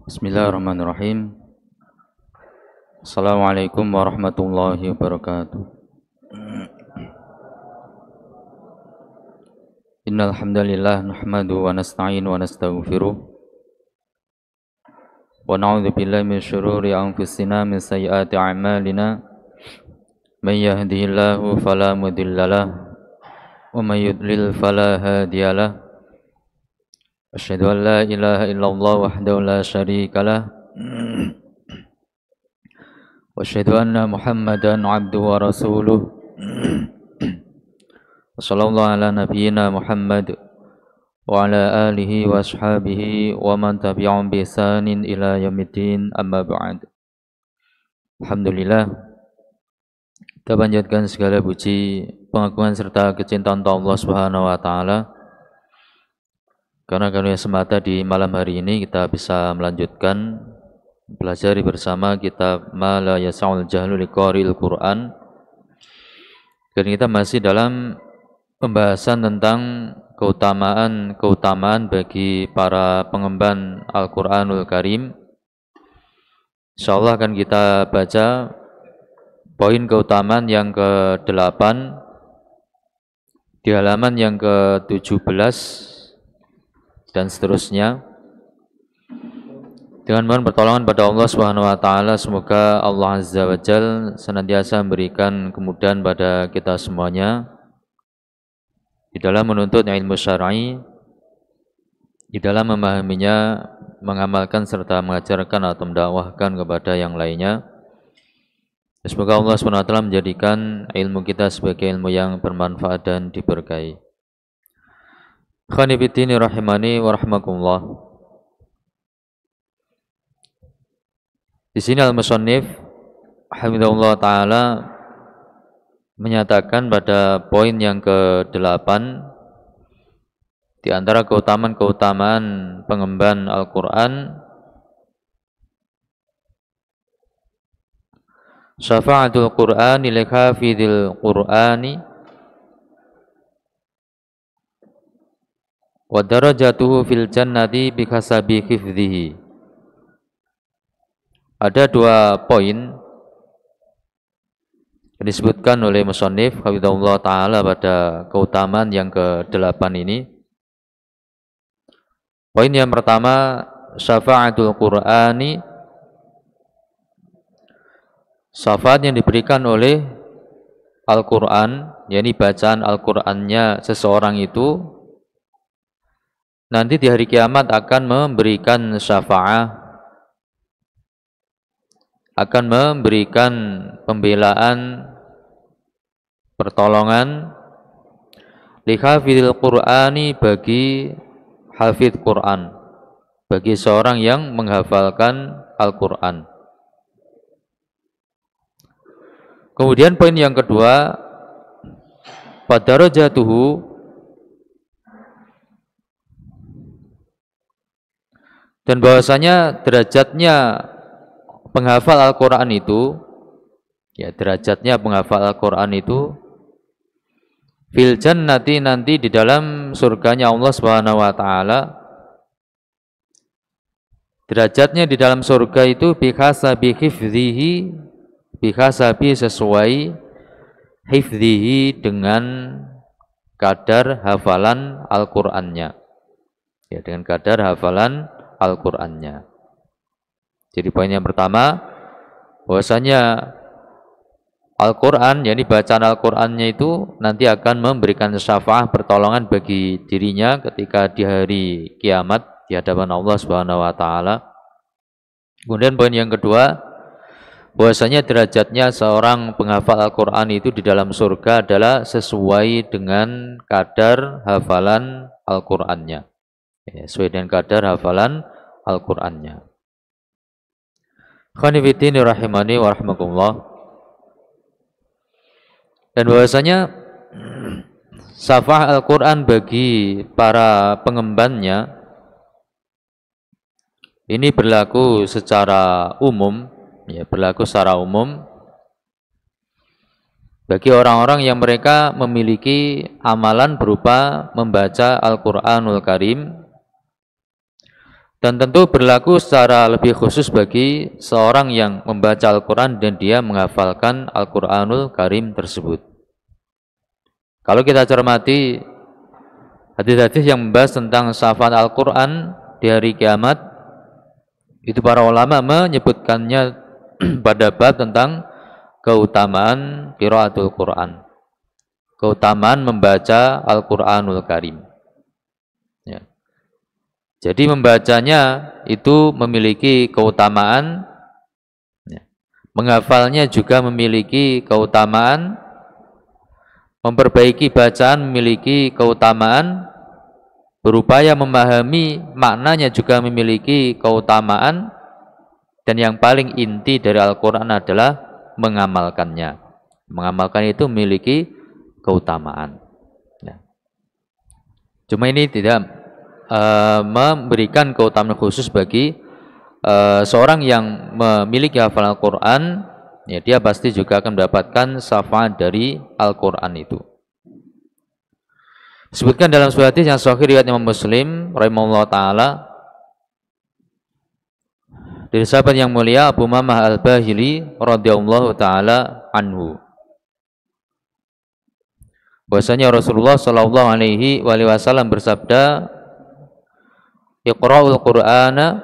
Bismillahirrahmanirrahim. Assalamualaikum warahmatullahi wabarakatuh. Innal hamdalillah nahmaduhu wa nasta'inu wa nastaghfiruh wa na'udzu billahi min syururi anfusina min sayyiati a'malina. May yahdihillahu fala mudhillalah wa may yudlil fala hadiyalah. Asyhadu an la ilaha illallah wahdahu la syarikalah wa asyhadu anna Muhammadan abduhu wa rasuluh. Wassallallahu ala nabiyyina Muhammad wa ala alihi wa ashabihi wa man tabi'ahum bi ihsanin ila yaumiddin, amma ba'd. Alhamdulillah, kita panjatkan segala puji, pengagungan serta kecintaan Allah Subhanahu wa taala. Karena karunia semata di malam hari ini kita bisa melanjutkan belajar bersama kitab Ma la yas'ul jahlu liqari'il Qur'an. Dan kita masih dalam pembahasan tentang keutamaan bagi para pengemban Al-Qur'anul Karim. Insyaallah akan kita baca poin keutamaan yang ke-8 di halaman yang ke-17 dan seterusnya. Dengan mohon pertolongan pada Allah Subhanahu wa taala, semoga Allah Azza wa Jalla senantiasa memberikan kemudahan pada kita semuanya di dalam menuntut ilmu syar'i, di dalam memahaminya, mengamalkan serta mengajarkan atau mendakwahkan kepada yang lainnya. Semoga Allah Subhanahu wa taala menjadikan ilmu kita sebagai ilmu yang bermanfaat dan diberkahi. Khani bidini rahimani wa rahmakumullah. Di sini al-musannif hafizahullah taala menyatakan pada poin yang ke-8 di antara keutamaan pengemban Al-Qur'an, syafa'atul Qur'ani li hafizil Qur'ani wa darajatuhu fil jannati bikasabi hifdhihi. Ada dua poin yang disebutkan oleh musannif hafizahullah taala pada keutamaan yang ke-8 ini. Poin yang pertama, syafa'atul Qur'ani, syafaat yang diberikan oleh Al-Qur'an, yakni bacaan Al-Qur'annya seseorang itu nanti di hari kiamat akan memberikan syafa'ah, akan memberikan pembelaan, pertolongan li hafizil Qur'ani, bagi hafidh Qur'an, bagi seorang yang menghafalkan Al-Qur'an. Kemudian poin yang kedua, padarajatuhu, dan bahwasanya derajatnya penghafal Al-Qur'an itu, ya derajatnya penghafal Al-Qur'an itu fil jannati, nanti di dalam surganya Allah Subhanahu wa taala. Derajatnya di dalam surga itu bihasabi hifdhihi, bihasabi sesuai, hifdhihi dengan kadar hafalan Al-Qur'annya. Ya, dengan kadar hafalan Al-Qur'annya. Jadi poin yang pertama, bahwasanya Al-Qur'an, yakni bacaan Al-Qur'annya itu nanti akan memberikan syafaat, pertolongan bagi dirinya ketika di hari kiamat di hadapan Allah Subhanahu wa taala. Kemudian poin yang kedua, bahwasanya derajatnya seorang penghafal Al-Qur'an itu di dalam surga adalah sesuai dengan kadar hafalan Al-Qur'annya. Ya, sesuai dengan kadar hafalan Al-Qur'annya. Khonifidini rahimani wa rahmakumullah. Dan bahwasanya syafa'ah Al-Qur'an bagi para pengembannya ini berlaku secara umum, ya, berlaku secara umum bagi orang-orang yang mereka memiliki amalan berupa membaca Al-Qur'anul Karim Dan tentu berlaku secara lebih khusus bagi seorang yang membaca Al-Quran dan dia menghafalkan Al-Quranul Karim tersebut. Kalau kita cermati hadis-hadis yang membahas tentang syafaat Al-Quran di hari kiamat, itu para ulama menyebutkannya pada bab tentang keutamaan qiraatul Quran, keutamaan membaca Al-Quranul Karim. Ya. Jadi membacanya itu memiliki keutamaan, ya. Menghafalnya juga memiliki keutamaan, memperbaiki bacaan memiliki keutamaan, berupaya memahami maknanya juga memiliki keutamaan, dan yang paling inti dari Al-Quran adalah mengamalkannya. Mengamalkan itu memiliki keutamaan. Ya. Cuma ini tidak memberikan keutamaan khusus bagi seorang yang memiliki hafalan Al-Quran, ya dia pasti juga akan mendapatkan syafaat dari Al-Quran itu. Disebutkan dalam sebuah hadis yang sahih riwayat Imam Muslim rahimahullah taala dari sahabat yang mulia Abu Mamah Al-Bahili radhiyallahu taala anhu, bahwasanya Rasulullah sallallahu alaihi wasallam bersabda, Iqra'ul Qur'ana,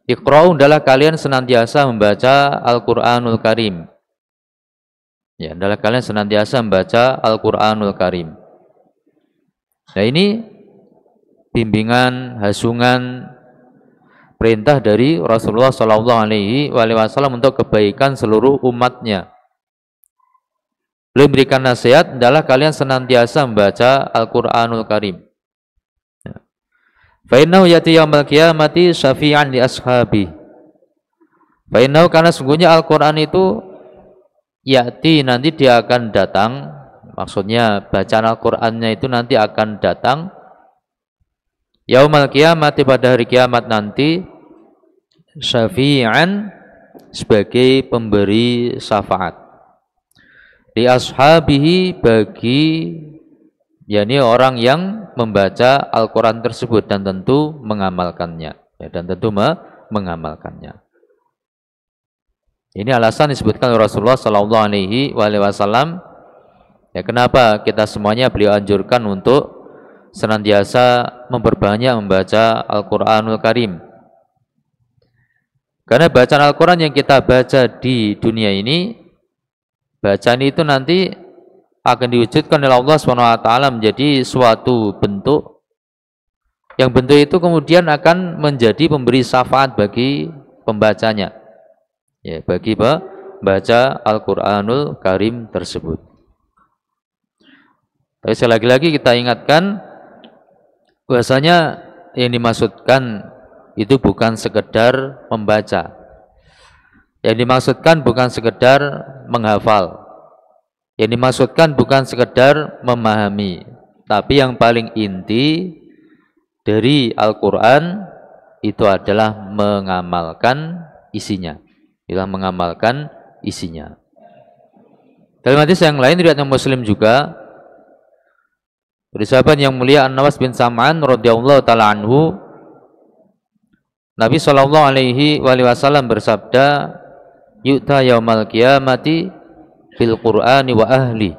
Iqra'u adalah kalian senantiasa membaca Al-Qur'anul Karim. Ya, adalah kalian senantiasa membaca Al-Qur'anul Karim. Nah, ini bimbingan, hasungan, perintah dari Rasulullah sallallahu alaihi wasallam untuk kebaikan seluruh umatnya. Beliau memberikan nasihat adalah kalian senantiasa membaca Al-Qur'anul Karim. Fa'innahu yati yaumal qiyamati syafi'an li ashabi. Fa'innahu, karena sungguhnya Al-Quran itu yati, nanti dia akan datang, maksudnya bacaan Al-Qurannya itu nanti akan datang yaumal qiyamati, pada hari kiamat nanti, syafi'an, sebagai pemberi syafaat, li ashabihi, bagi yakni orang yang membaca Al-Quran tersebut dan tentu mengamalkannya, ya, dan tentu mengamalkannya. Ini alasan disebutkan oleh Rasulullah sallallahu alaihi wasallam, ya, kenapa kita semuanya beliau anjurkan untuk senantiasa memperbanyak membaca Al-Quranul Karim. Karena bacaan Al-Quran yang kita baca di dunia ini, bacaan itu nanti akan diwujudkan oleh Allah SWT menjadi suatu bentuk, yang bentuk itu kemudian akan menjadi pemberi syafaat bagi pembacanya, ya, bagi pembaca Al-Quranul Karim tersebut. Tapi sekali lagi kita ingatkan bahwasanya yang dimaksudkan itu bukan sekedar membaca, yang dimaksudkan bukan sekedar menghafal, yang dimaksudkan bukan sekedar memahami, tapi yang paling inti dari Al-Quran itu adalah mengamalkan isinya. Itulah mengamalkan isinya. Dalam hadis yang lain riwayat Muslim juga dari sahabat yang mulia An-Nawas bin Sam'an radhiyallahu taala anhu, Nabi sallallahu alaihi wasallam bersabda, "Yu'ta yaumal qiyamati fil Qur'ani wa ahli."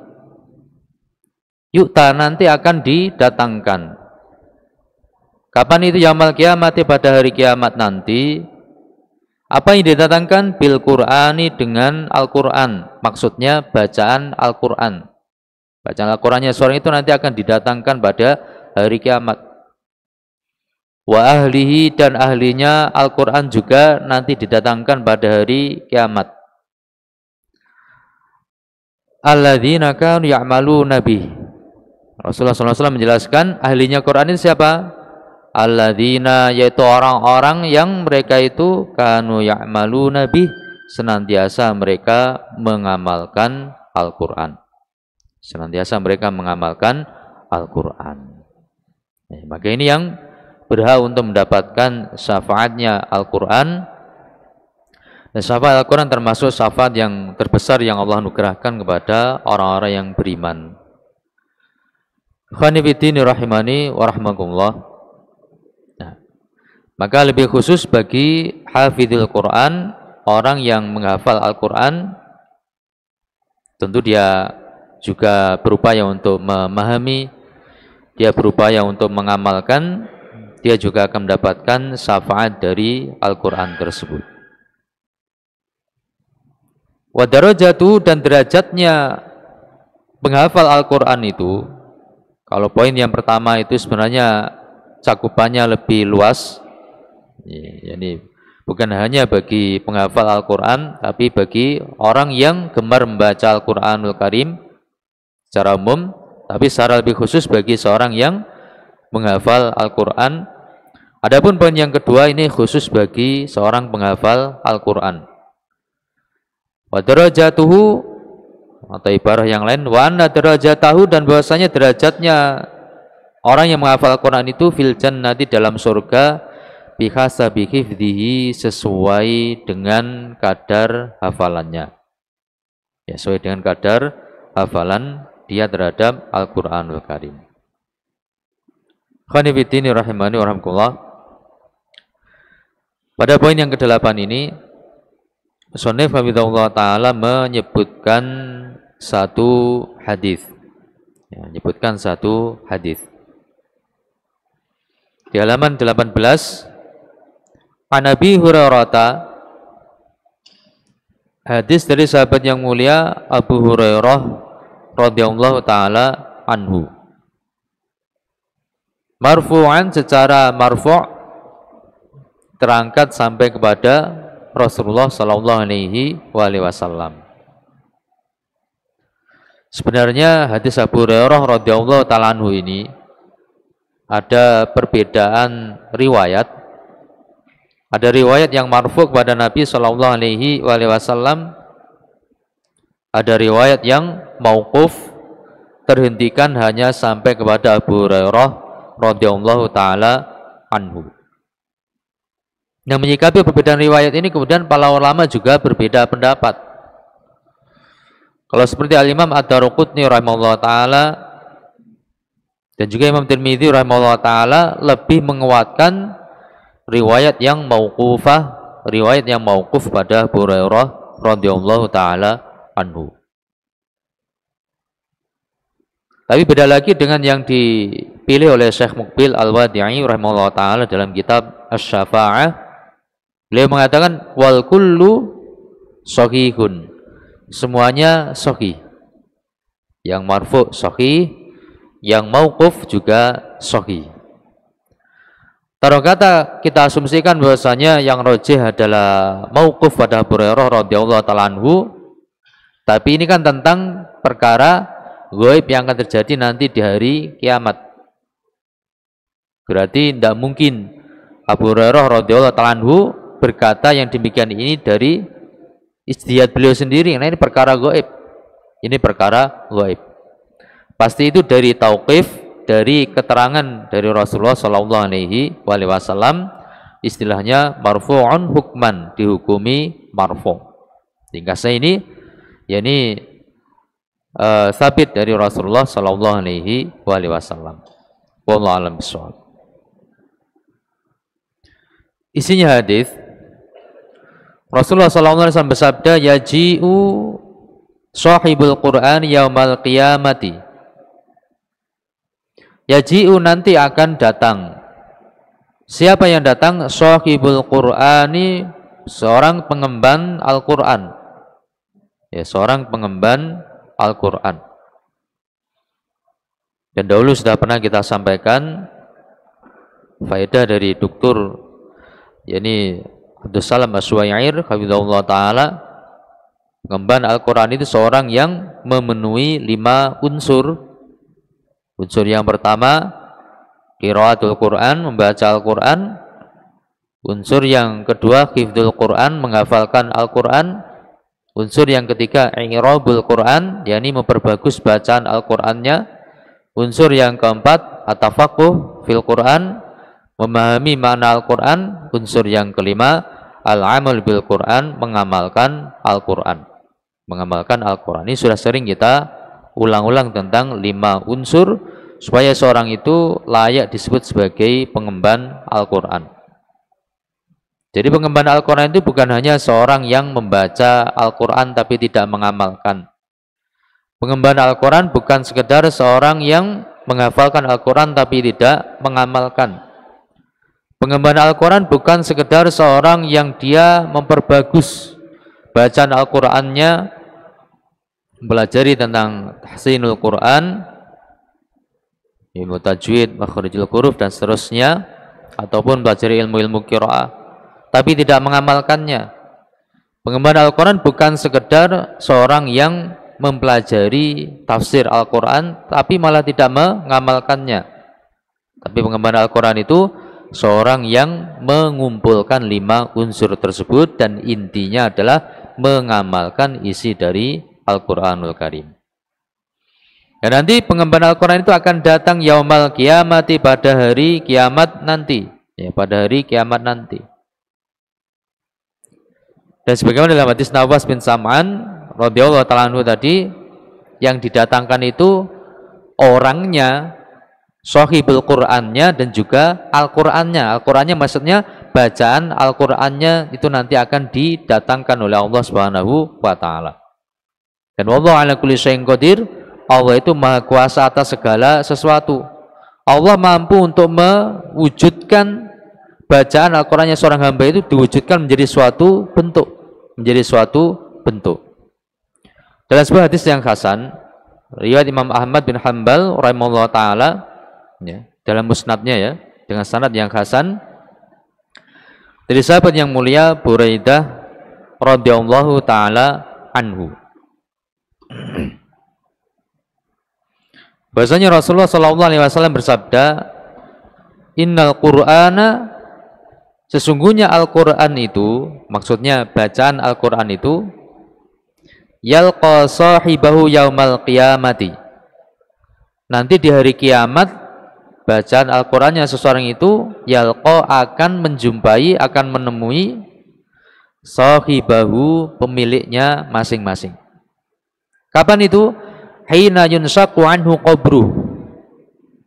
Yu'ta, nanti akan didatangkan. Kapan itu? Yaumal qiyamati, pada hari kiamat nanti. Apa yang didatangkan? Bil Qur'ani, dengan Al-Qur'an. Maksudnya bacaan Al-Qur'an. Bacaan Al-Qur'annya seorang itu nanti akan didatangkan pada hari kiamat. Wa ahlihi, dan ahlinya Al-Qur'an juga nanti didatangkan pada hari kiamat. Alladzina kanu ya'maluna bih. Rasulullah SAW menjelaskan ahlinya Quran ini siapa? Alladzina, yaitu orang-orang yang mereka itu kanu ya'maluna bih, senantiasa mereka mengamalkan Al-Quran. Senantiasa mereka mengamalkan Al-Quran. Maka ini yang berhak untuk mendapatkan syafaatnya Al-Quran. Dan syafaat Al-Quran termasuk syafaat yang terbesar yang Allah anugerahkan kepada orang-orang yang beriman. Khani bidini rahimani wa rahmakumullah. Nah, Maka lebih khusus bagi hafidhul Quran, orang yang menghafal Al-Quran, tentu dia juga berupaya untuk memahami, dia berupaya untuk mengamalkan, dia juga akan mendapatkan syafaat dari Al-Quran tersebut. Wa darajatu, dan derajatnya menghafal Al-Quran itu, kalau poin yang pertama itu sebenarnya cakupannya lebih luas. Jadi bukan hanya bagi penghafal Al-Quran, tapi bagi orang yang gemar membaca Al-Quranul Karim secara umum, tapi secara lebih khusus bagi seorang yang menghafal Al-Quran. Adapun poin yang kedua ini khusus bagi seorang penghafal Al-Quran. Wa darajatuhu, atau ibarah yang lain, wa anna darajatahu, dan bahwasanya derajatnya orang yang menghafal Al-Quran itu fil jannati, dalam surga, bihasabi hifdhihi, sesuai dengan kadar hafalannya. Ya, sesuai dengan kadar hafalan dia terhadap Al-Qur'anul Karim. Khonifiddin rahimani wa rahmatullah. Pada poin yang ke-8 ini, Shonif Habibullah Ta'ala menyebutkan satu hadis. Ya, menyebutkan satu hadis. Di halaman 18, An Abi Hurairah, hadis dari sahabat yang mulia Abu Hurairah radhiyallahu taala anhu. Marfu'an, secara marfu', terangkat sampai kepada Rasulullah sallallahu alaihi wasallam. Sebenarnya hadis Abu Hurairah radhiyallahu taala anhu ini ada perbedaan riwayat. Ada riwayat yang marfu' kepada Nabi sallallahu alaihi wasallam, ada riwayat yang mauquf, terhentikan hanya sampai kepada Abu Hurairah radhiyallahu taala anhu. Yang menyikapi perbedaan riwayat ini, kemudian para ulama juga berbeda pendapat. Kalau seperti Al-Imam Ad-Daruqutni rahimahullah taala dan juga Imam Tirmidzi rahimahullah taala lebih menguatkan riwayat yang mauqufah, riwayat yang mauquf pada Abu Hurairah radhiyallahu taala anhu. Tapi beda lagi dengan yang dipilih oleh Syekh Muqbil Al-Wadi'i rahimahullah taala dalam kitab Asy-Syafa'ah. Beliau mengatakan wal kullu sahihun, semuanya sahih. Yang marfu' sahih, yang mauquf juga sahih. Taruh kata kita asumsikan bahwasanya yang rajih adalah mauquf pada Abu Hurairah radhiyallahu taala anhu, tapi ini kan tentang perkara ghaib yang akan terjadi nanti di hari kiamat. Berarti tidak mungkin Abu Hurairah radhiyallahu taala anhu berkata yang demikian ini dari ijtihad beliau sendiri, karena ini perkara ghaib. Ini perkara ghaib. Pasti itu dari tauqif, dari keterangan dari Rasulullah sallallahu alaihi wasallam, istilahnya marfu'un hukman, dihukumi marfu'. Ringkasnya ini, yakni sabit dari Rasulullah sallallahu alaihi wasallam. Wallahu a'lam bishawab. Isinya hadis, Rasulullah sallallahu alaihi wasallam bersabda, yaji'u sahibul Qur'an yaumal qiyamati. Yaji'u, nanti akan datang. Siapa yang datang? Sahibul Qur'ani, seorang pengemban Al-Qur'an. Ya, seorang pengemban Al-Qur'an. Dan dahulu sudah pernah kita sampaikan faedah dari Dr. yakni Abdus Salam Asy-Syuair hafizahullah taala. Pengemban Al-Qur'an itu seorang yang memenuhi 5 unsur. Unsur yang pertama, qiraatul Quran, membaca Al-Quran. Unsur yang kedua, hifdzul Quran, menghafalkan Al-Quran. Unsur yang ketiga, i'rabul Quran, yakni memperbagus bacaan Al-Qurannya. Unsur yang keempat, at-tafaqquh fil Quran, memahami makna Al-Quran. Unsur yang kelima, al-amal bil Quran, mengamalkan Al-Quran. Mengamalkan Al-Quran. Ini sudah sering kita ulang-ulang tentang 5 unsur supaya seorang itu layak disebut sebagai pengemban Al-Quran. Jadi pengemban Al-Quran itu bukan hanya seorang yang membaca Al-Quran tapi tidak mengamalkan. Pengemban Al-Quran bukan sekedar seorang yang menghafalkan Al-Quran tapi tidak mengamalkan. Pengemban Al-Quran bukan sekedar seorang yang dia memperbagus bacaan Al-Qurannya, mempelajari tentang tahsinul Quran, ilmu tajwid, makhrijul huruf dan seterusnya, ataupun pelajari ilmu-ilmu qiraah tapi tidak mengamalkannya. Pengemban Al-Quran bukan sekedar seorang yang mempelajari tafsir Al-Quran tapi malah tidak mengamalkannya. Tapi pengemban Al-Quran itu seorang yang mengumpulkan 5 unsur tersebut dan intinya adalah mengamalkan isi dari Al-Quranul Karim. Dan nanti pengemban Al-Quran itu akan datang yaumal kiamati, pada hari kiamat nanti, ya, pada hari kiamat nanti. Dan sebagaimana dalam hadis Nawas bin Sam'an radhiyallahu ta'ala anhu tadi, yang didatangkan itu orangnya, sahibul Qur'annya dan juga Al-Qur'annya. Al-Qur'annya maksudnya bacaan Al-Qur'annya itu nanti akan didatangkan oleh Allah Subhanahu wa taala. Dan wallahu ala kulli syai'in qadir, Allah itu maha kuasa atas segala sesuatu. Allah mampu untuk mewujudkan bacaan Al-Qur'annya seorang hamba itu diwujudkan menjadi suatu bentuk, Dalam sebuah hadis yang hasan, riwayat Imam Ahmad bin Hanbal rahimahullah taala, ya, dalam musnadnya, ya, dengan sanad yang hasan dari sahabat yang mulia Buraidah radhiyallahu taala anhu, bahwasanya Rasulullah sallallahu alaihi wasallam bersabda, innal Qur'ana, sesungguhnya Al-Quran itu, maksudnya bacaan Al-Quran itu, yalqa sahibahu yaumal qiyamati, nanti di hari kiamat bacaan Al-Qurannya seseorang itu yalqa akan menjumpai, akan menemui sahibahu, pemiliknya masing-masing. Kapan itu? Hina yunshaqqu anhu qabruh,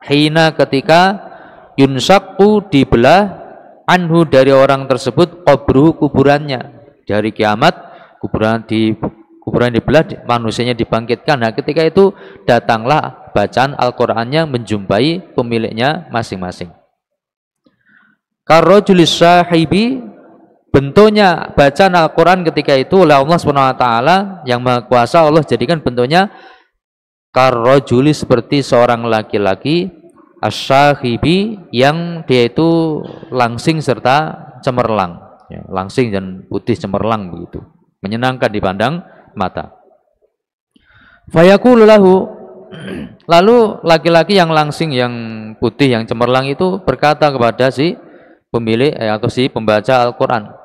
hina ketika yunshaqqu dibelah, anhu dari orang tersebut, qabruh kuburannya. Dari kiamat kuburan dibelah, manusianya dibangkitkan. Nah, ketika itu datanglah bacaan Al-Qur'annya menjumpai pemiliknya masing-masing. Karrajulis sahibi, bentuknya bacaan Al-Qur'an ketika itu oleh Allah Subhanahu wa taala yang Maha Kuasa, Allah jadikan bentuknya karrajuli, seperti seorang laki-laki, asy-syahibi, yang dia itu langsing serta cemerlang, ya, langsing dan putih cemerlang begitu, menyenangkan dipandang mata. Fayaqulu lahu, lalu laki-laki yang langsing, yang putih, yang cemerlang itu berkata kepada si pemilik atau si pembaca Al-Qur'an,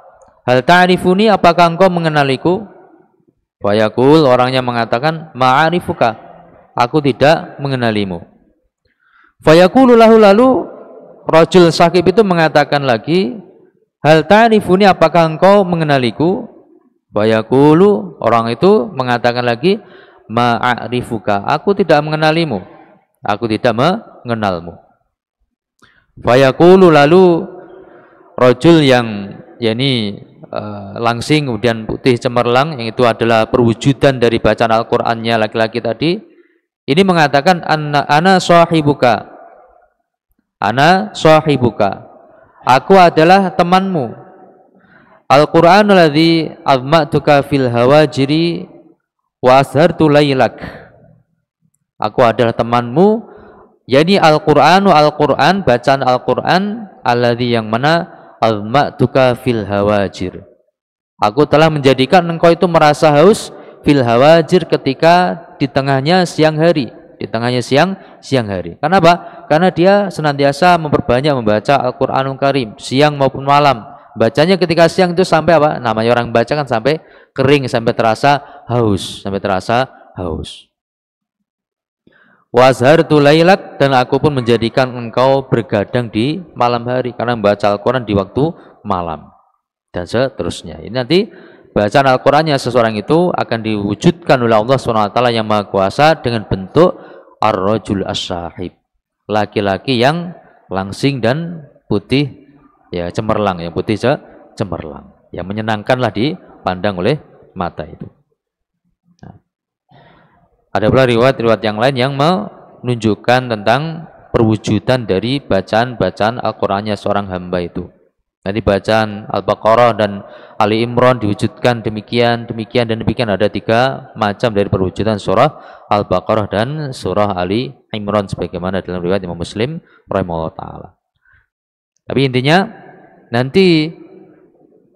hal ta'rifuni, apakah engkau mengenaliku? Fayaqul, orangnya mengatakan, ma'arifuka, aku tidak mengenalimu. Fayaqulu lahu, lalu rajul sakib itu mengatakan lagi, hal ta'rifuni, apakah engkau mengenaliku? Fayaqulu, orang itu mengatakan lagi, ma'arifuka, aku tidak mengenalimu, aku tidak mengenalmu. Fayaqulu, lalu rajul yang yakni langsing kemudian putih cemerlang, yang itu adalah perwujudan dari bacaan Al-Qur'annya laki-laki tadi, ini mengatakan, ana sahibuka, ana sahibuka, aku adalah temanmu. Al-Qur'anul ladzi azma'tuka fil hawajiri wa ashartu lailak, aku adalah temanmu, yakni Al-Qur'anu, Al-Qur'an, bacaan Al-Qur'an, alladzi, yang mana, azma'tuka fil hawajir, aku telah menjadikan engkau itu merasa haus, fil hawajir, ketika di tengahnya siang hari, di tengahnya siang hari. Kenapa? Karena dia senantiasa memperbanyak membaca Al-Qur'anul Karim, siang maupun malam. Bacanya ketika siang itu sampai apa? Namanya orang baca kan sampai kering, sampai terasa haus, Wazhartu lailak, dan aku pun menjadikan engkau bergadang di malam hari karena membaca Al-Quran di waktu malam, dan seterusnya. Ini nanti bacaan Al-Qurannya seseorang itu akan diwujudkan oleh Allah SWT yang Maha Kuasa dengan bentuk ar-rajul as-sahib, laki-laki yang langsing dan putih, ya, cemerlang, yang putih cemerlang, yang menyenangkanlah dipandang oleh mata itu. Nah, ada pula riwayat-riwayat yang lain yang menunjukkan tentang perwujudan dari bacaan-bacaan Al-Qur'annya seorang hamba itu. Nanti bacaan Al-Baqarah dan Ali Imran diwujudkan demikian, demikian, dan demikian. Ada 3 macam dari perwujudan surah Al-Baqarah dan surah Ali Imran sebagaimana dalam riwayat Imam Muslim rahimahullah ta'ala. Tapi intinya nanti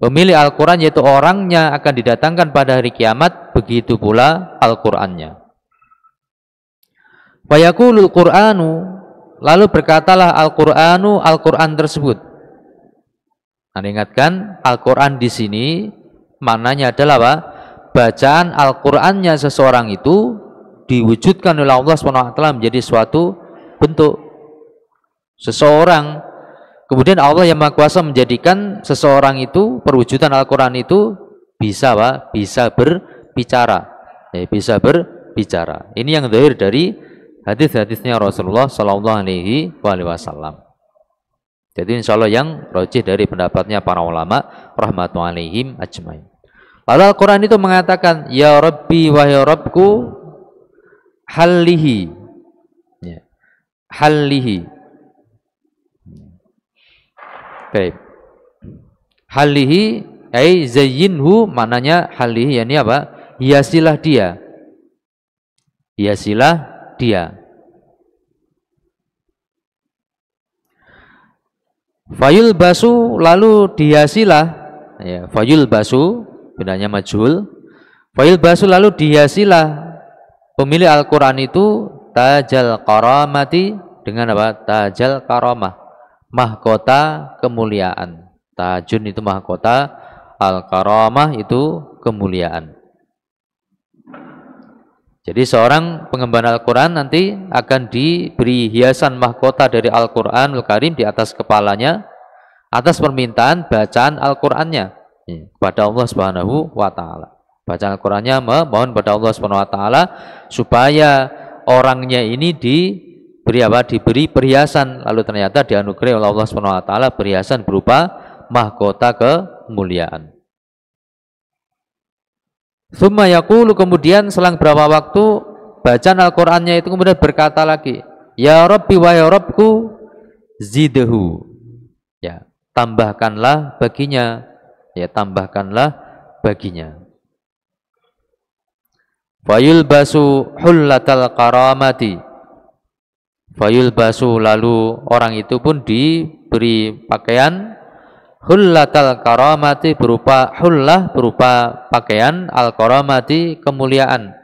pemilik Al-Quran yaitu orangnya akan didatangkan pada hari kiamat, begitu pula Al-Qur'annya. Fayaqulul Qur'anu, lalu berkatalah Al-Qur'anu, Al-Qur'an tersebut. Anda ingatkan, Al-Quran di sini maknanya adalah apa? Bacaan Al-Qur'annya seseorang itu diwujudkan oleh Allah SWT menjadi suatu bentuk seseorang. Kemudian Allah yang Maha Kuasa menjadikan seseorang itu, perwujudan Al-Quran itu bisa apa? Bisa berbicara. Bisa berbicara. Ini yang zahir dari hadis-hadisnya Rasulullah SAW. Jadi insya Allah yang rajih dari pendapatnya para ulama rahmatullahi alaihim ajmain. Lalu Al-Quran itu mengatakan, Ya Rabbi wahai Rabbku, hallihi. Ya. Hallihi. Baik. Hallihi ay zayyinhu, maknanya hallihi yakni apa? Hiasilah dia. Hiasilah dia. Fayul basu, lalu dihiasilah, ya, fayul basu benarnya majhul. Fayul basu, lalu dihiasilah pemilik Al-Quran itu tajal karamati, dengan apa? Tajal karamah, mahkota kemuliaan. Tajun itu mahkota, al-karamah itu kemuliaan. Jadi seorang pengemban Al-Quran nanti akan diberi hiasan mahkota dari Al-Quranul Karim di atas kepalanya atas permintaan bacaan Al-Qurannya kepada Allah Subhanahu wa Ta'ala. Bacaan Al-Qurannya memohon kepada Allah Subhanahu wa Ta'ala supaya orangnya ini diberi apa? Diberi perhiasan, lalu ternyata dianugerahi oleh Allah Subhanahu wa Ta'ala perhiasan berupa mahkota kemuliaan. Tsumma yaqulu, kemudian selang berapa waktu bacaan Al-Qur'annya itu kemudian berkata lagi, Ya Rabbi wahai Rabbku, zidhu. Ya, tambahkanlah baginya. Ya, tambahkanlah baginya. Fayul basu hullatal karamati. Fayul basu, lalu orang itu pun diberi pakaian hullatal karamati, berupa hullah, berupa pakaian, al-karamati, kemuliaan.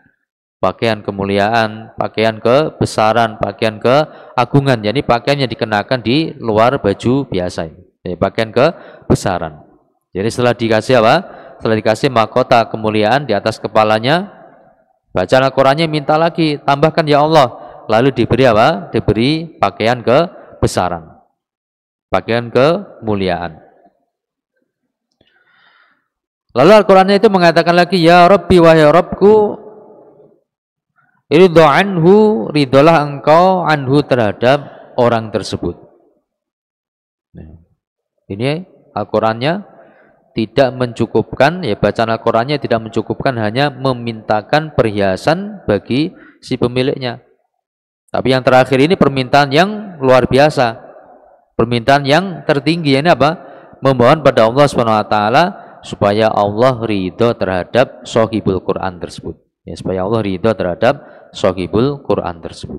Pakaian kemuliaan, pakaian kebesaran, pakaian keagungan. Jadi pakaian yang dikenakan di luar baju biasa. Jadi pakaian kebesaran. Jadi setelah dikasih apa? Setelah dikasih mahkota kemuliaan di atas kepalanya, bacaan Al-Qur'annya minta lagi, tambahkan ya Allah. Lalu diberi apa? Diberi pakaian kebesaran. Pakaian kemuliaan. Lalu Al-Qur'annya itu mengatakan lagi, Ya Rabbi wahai Rabbku, ridho anhu, ridolah engkau anhu terhadap orang tersebut. Nah, ini Al-Qur'annya tidak mencukupkan, ya bacaan Al-Qur'annya tidak mencukupkan hanya memintakan perhiasan bagi si pemiliknya. Tapi yang terakhir ini permintaan yang luar biasa. Permintaan yang tertinggi, ini apa? Memohon pada Allah SWT supaya Allah ridho terhadap sahibul Quran tersebut. Ya, supaya Allah ridho terhadap sahibul Quran tersebut.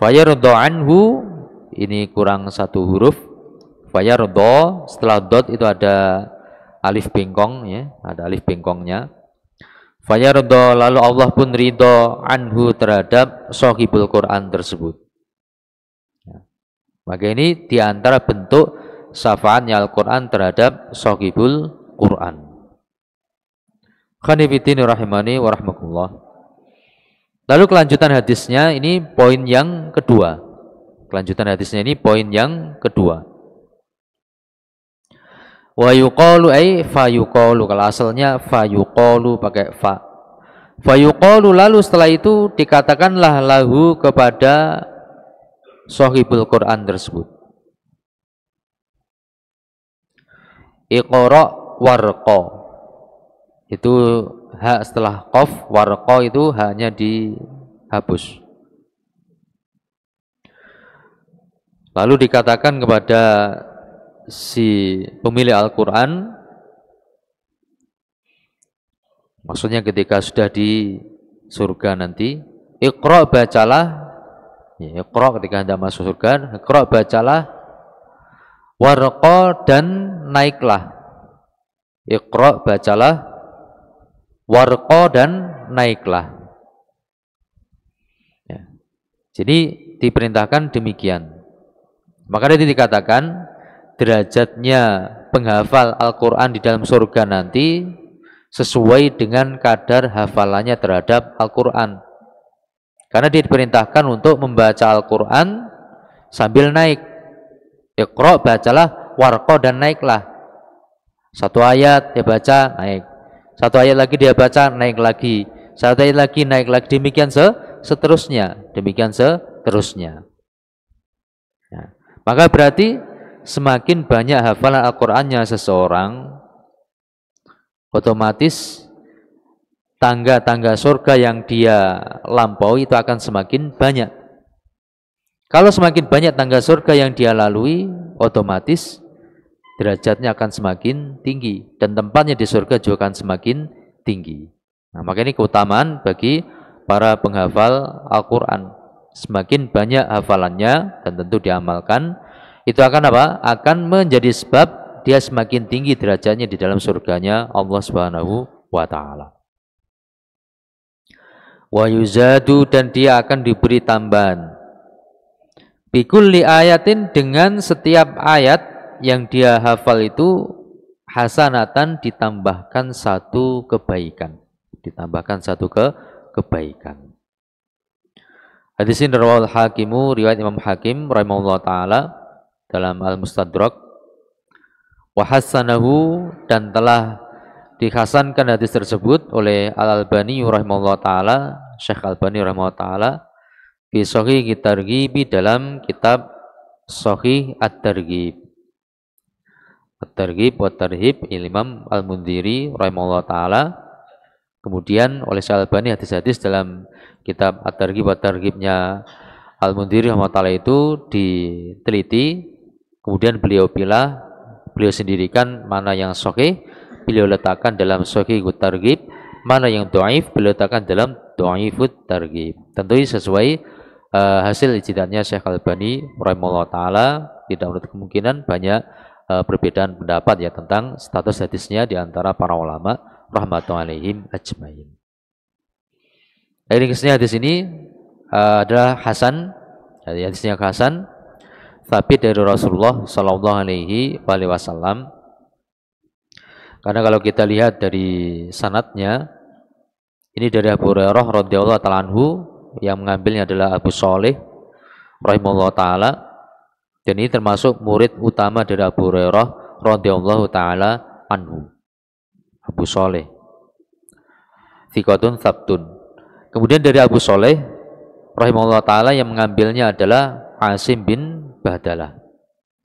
Fayardo anhu, ini kurang satu huruf. Fayardo, setelah dot itu ada alif bengkong, ya, ada alif bengkongnya. Fayardo, lalu Allah pun ridho anhu terhadap sahibul Quran tersebut. Ya. Maka ini diantara bentuk syafaatnya Al-Quran terhadap sahibul Quran. Khanifidin rahimani wa rahmatullah. Lalu kelanjutan hadisnya ini poin yang kedua. Kelanjutan hadisnya ini poin yang kedua. Wa yuqalu ay fa yuqalu, kalau asalnya fa yuqalu pakai fa. Fa yuqalu, lalu setelah itu dikatakanlah lahu kepada sahibul Quran tersebut. Iqra warqa. Itu ha setelah qaf, warqa itu hanya dihapus. Lalu dikatakan kepada si pemilik Al-Quran, maksudnya ketika sudah di surga nanti, Iqra bacalah, ya, Iqra ketika hendak masuk surga, Iqra bacalah, warqa dan naiklah. Iqra bacalah, warqa dan naiklah. Ya. Jadi diperintahkan demikian. Maka itu dikatakan derajatnya penghafal Al-Quran di dalam surga nanti sesuai dengan kadar hafalannya terhadap Al-Quran. Karena dia diperintahkan untuk membaca Al-Quran sambil naik. Iqra bacalah, warqa dan naiklah. Satu ayat dia baca, naik. Satu ayat lagi dia baca, naik lagi. Satu ayat lagi, naik lagi. Demikian seterusnya. Demikian seterusnya. Nah, maka berarti semakin banyak hafalan Al-Qur'annya seseorang, otomatis tangga-tangga surga yang dia lampaui itu akan semakin banyak. Kalau semakin banyak tangga surga yang dia lalui, otomatis derajatnya akan semakin tinggi dan tempatnya di surga juga akan semakin tinggi. Nah, maka ini keutamaan bagi para penghafal Al-Qur'an. Semakin banyak hafalannya dan tentu diamalkan, itu akan apa? Akan menjadi sebab dia semakin tinggi derajatnya di dalam surganya Allah Subhanahu wa taala. Wa yuzadu, dan dia akan diberi tambahan. Bikulli ayatin, dengan setiap ayat yang dia hafal itu, hasanatan, ditambahkan satu kebaikan. Ditambahkan satu kebaikan. Hadis ini rawal Hakimu, riwayat Imam Hakim rahimahullah taala dalam Al-Mustadrak. Wa hasanahu, dan telah dihasankan hadis tersebut oleh Al-Albani rahimahullah taala, Syekh Al-Albani rahimahullah taala, fi Shahih At-Targhib, dalam kitab Shahih At-Targhib. At-Targhib wa Tarhib, Imam Al-Mundhiri rahimahullah taala. Kemudian oleh Syekh Al-Albani hadis-hadis dalam kitab At-Targhib wa Tarhibnya Al-Mundhiri rahimahullah taala itu diteliti, kemudian beliau pilih, beliau sendirikan mana yang sahih, beliau letakkan dalam Shahih At-Targhib, mana yang dhaif, beliau letakkan dalam Dhaifut Targhib. Tentu sesuai hasil ijtihadnya Syekh Al-Albani rahimahullah taala, tidak menutup kemungkinan banyak perbedaan pendapat ya tentang status hadisnya di antara para ulama rahmatullahi alaihim ajmain. Ringkasnya hadis ini adalah hasan, hadisnya hasan, tapi dari Rasulullah sallallahu alaihi wasallam. Karena kalau kita lihat dari sanadnya, ini dari Abu Hurairah radhiyallahu taala anhu, yang mengambilnya adalah Abu Shalih rahimahullah taala, dan ini termasuk murid utama dari Abu Hurairah radhiyallahu taala anhu. Abu Shalih thiqatun tsabtun. Kemudian dari Abu Shalih rahimahullah taala yang mengambilnya adalah Asim bin Bahdalah,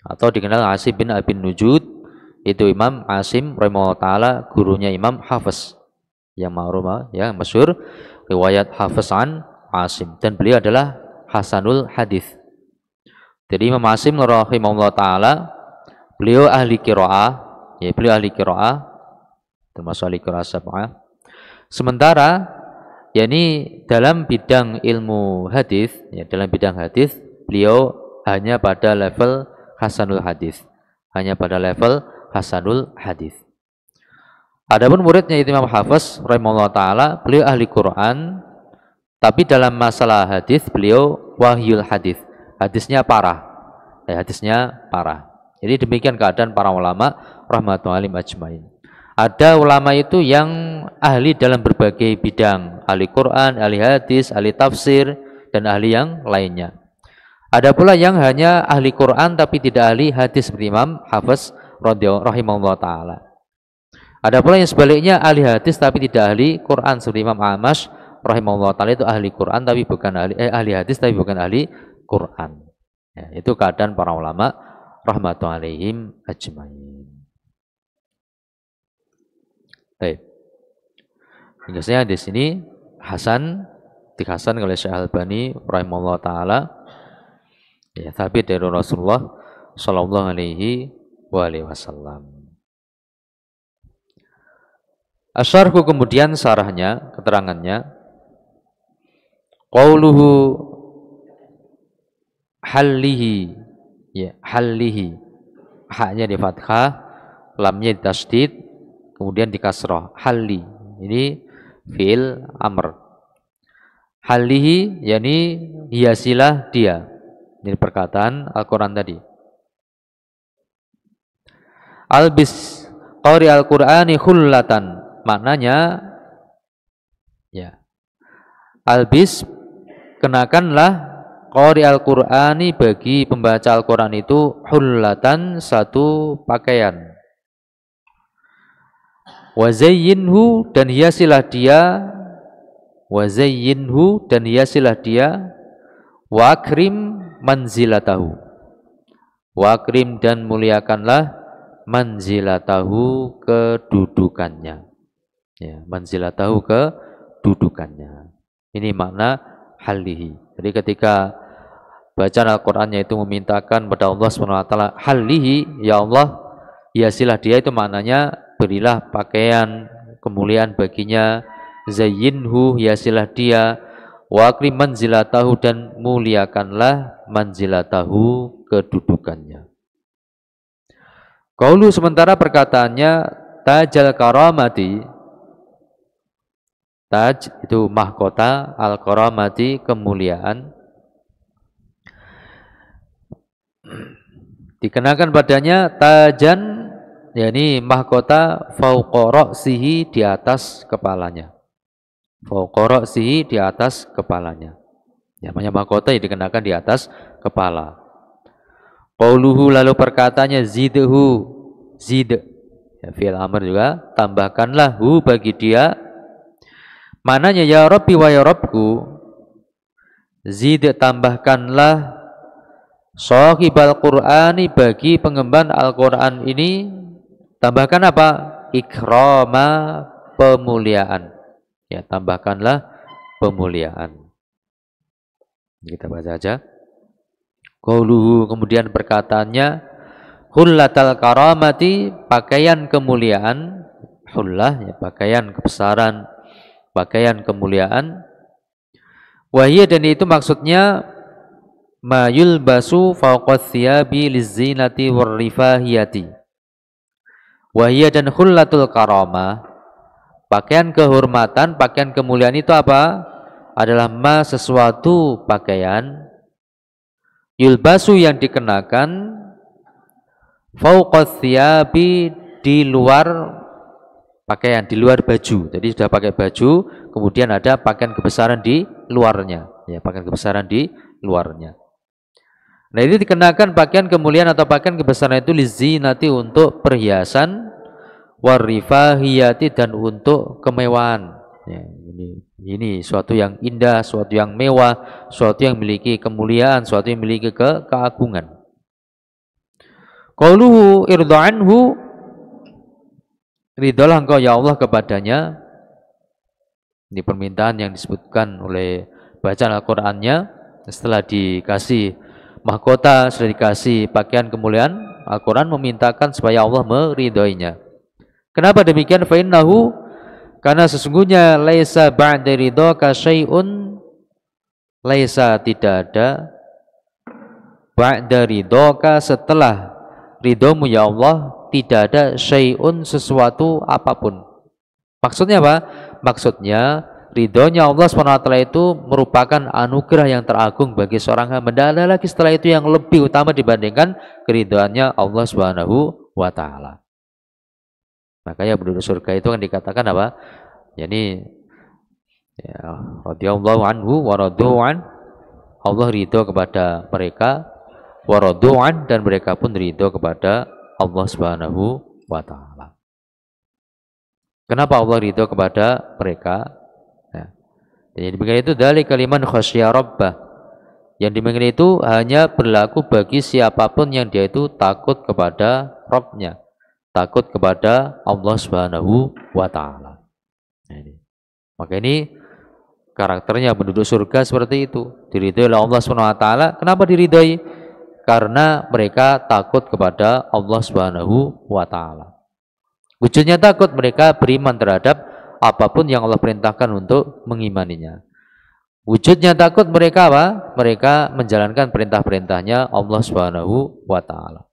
atau dikenal Asim bin Abin Nujud. Itu Imam Asim rahimahullah taala, gurunya Imam Hafiz yang ma'ruf ya, masyhur riwayat Hafiz an Asim, dan beliau adalah hasanul hadis. Jadi Imam Asim rahimahullah taala, beliau ahli qiraah, ya, beliau ahli qiraah, termasuk ahli qiraah sab'ah. Sementara yakni dalam bidang ilmu hadis, ya, dalam bidang hadis beliau hanya pada level hasanul hadis, hanya pada level hasanul hadis. Adapun muridnya itu Imam Hafiz rahimahullah taala, beliau ahli Quran, tapi dalam masalah hadis beliau wahyul hadis, hadisnya parah, ya, hadisnya parah. Jadi demikian keadaan para ulama rahmatullahi ajmain. Ada ulama itu yang ahli dalam berbagai bidang, ahli Quran, ahli hadis, ahli tafsir, dan ahli yang lainnya. Ada pula yang hanya ahli Quran tapi tidak ahli hadis seperti Imam Hafiz rahimahullah ta'ala. Ada pula yang sebaliknya ahli hadis tapi tidak ahli Quran seperti Imam Amash rahimahullah ta'ala, itu ahli Quran tapi bukan ahli hadis tapi bukan ahli Quran. Ya, itu keadaan para ulama rahmatullahi alaihim ajmain. Baik. Biasanya di sini Hasan dikhasan oleh Syekh Albani rahimahullah taala, ya, tapi dari Rasulullah sallallahu alaihi wasallam. Asyarhu kemudian sarahnya, keterangannya, qauluhu hallihi, ya, hallihi, haknya di fathah, lamnya di tasdid, kemudian di kasrah, halli. Ini fi'il amr. Hallihi yakni hiasilah dia. Ini perkataan Al-Qur'an tadi. Albis qari al-Qur'ani khullatan. Maknanya, ya, albis, kenakanlah qari al-Qur'ani, bagi pembaca Al-Qur'an itu hullatan, satu pakaian. Wazayyinhu, dan hiasilah dia, wazayyinhu, dan hiasilah dia, wakrim manzilatahu, wakrim, dan muliakanlah manzilatahu, kedudukannya, ya, manzilatahu, kedudukannya. Ini makna hallihi. Jadi ketika bacaan Al-Qur'annya itu memintakan pada Allah SWT hallihi, ya Allah hiasilah dia, itu maknanya berilah pakaian kemuliaan baginya, zayyinhu, hiasilah dia, wa akrim manzilatahu, dan muliakanlah manzilatahu, kedudukannya. Qaulu, sementara perkataannya tajal karamati, taj itu mahkota, al karamati, kemuliaan, dikenakan padanya tajan, yakni mahkota, fauqa ra'sihi, di atas kepalanya. Fauqa ra'sihi, di atas kepalanya. Namanya mahkota yang dikenakan di atas kepala. Qauluhu, lalu perkataannya zidhu, zid, ya, fi'il amr juga, tambahkanlah hu, bagi dia. Mananya ya Rabbi wa ya Rabbku, zid, tambahkanlah shahibal Qur'ani, bagi pengemban Al-Qur'an ini, tambahkan apa? Ikrama, pemuliaan. Ya, tambahkanlah pemuliaan. Kita baca aja. Qauluhu, kemudian perkataannya hullatal karamati, pakaian kemuliaan, hullah, ya, pakaian kebesaran, pakaian kemuliaan. Wahiyya, dan itu maksudnya ma yulbasu fawqath thiyabi lizinati warrifahiyati. Wahiyya, dan khullatul karamah, pakaian kehormatan, pakaian kemuliaan itu apa? Adalah ma, sesuatu pakaian, yulbasu, yang dikenakan, fawqath thiyabi, di luar pakaian, di luar baju. Jadi sudah pakai baju, kemudian ada pakaian kebesaran di luarnya, ya, pakaian kebesaran di luarnya. Nah, itu dikenakan pakaian kemuliaan atau pakaian kebesaran itu lizinati, untuk perhiasan, warifahiyati, dan untuk kemewahan. Ya, ini suatu yang indah, suatu yang mewah, suatu yang memiliki kemuliaan, suatu yang memiliki keagungan. Qauluhu irda anhu, ridholah engkau ya Allah kepadanya. Ini permintaan yang disebutkan oleh bacaan Al-Qur'annya. Setelah dikasih mahkota, sudah dikasih pakaian kemuliaan, Al-Qur'an memintakan supaya Allah meridhoinya. Kenapa demikian? Fa innahu, karena sesungguhnya laisa ba'da ridhaka syai'un, laisa, tidak ada, ba'da ridhaka, setelah ridhomu ya Allah, tidak ada syai'un, sesuatu apapun. Maksudnya apa? Maksudnya ridhonya Allah SWT itu merupakan anugerah yang teragung bagi seorang hamba. Tidak ada lagi setelah itu yang lebih utama dibandingkan keridhoannya Allah SWT. Makanya penduduk surga itu kan dikatakan apa? Yani, ya, radhiyallahu anhu wa radu'an, Allah ridho kepada mereka, wa radu'an, dan mereka pun ridho kepada Allah SWT. Kenapa Allah ridho kepada mereka? Nah, jadi demikian itu dari kalimat khasyya rabbah. Yang demikian itu hanya berlaku bagi siapapun yang dia itu takut kepada Rabbnya, takut kepada Allah Subhanahu wa taala. Nah, ini. Maka ini karakternya penduduk surga seperti itu. Diridhoi oleh Allah Subhanahu wa taala. Kenapa diridhoi? Karena mereka takut kepada Allah Subhanahu wa taala. Wujudnya takut, mereka beriman terhadap apapun yang Allah perintahkan untuk mengimaninya. Wujudnya takut mereka apa? Mereka menjalankan perintah-perintahnya Allah Subhanahu wa taala.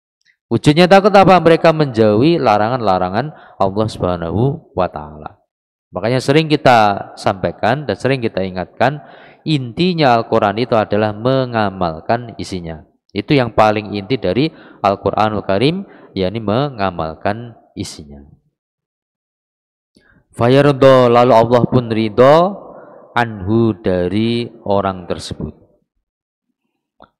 Wujudnya takut apa? Mereka menjauhi larangan-larangan Allah Subhanahu wa taala. Makanya sering kita sampaikan dan sering kita ingatkan, intinya Al-Qur'an itu adalah mengamalkan isinya. Itu yang paling inti dari Al-Qur'anul Karim, yakni mengamalkan isinya. Fayardo, lalu Allah pun ridho anhu, dari orang tersebut.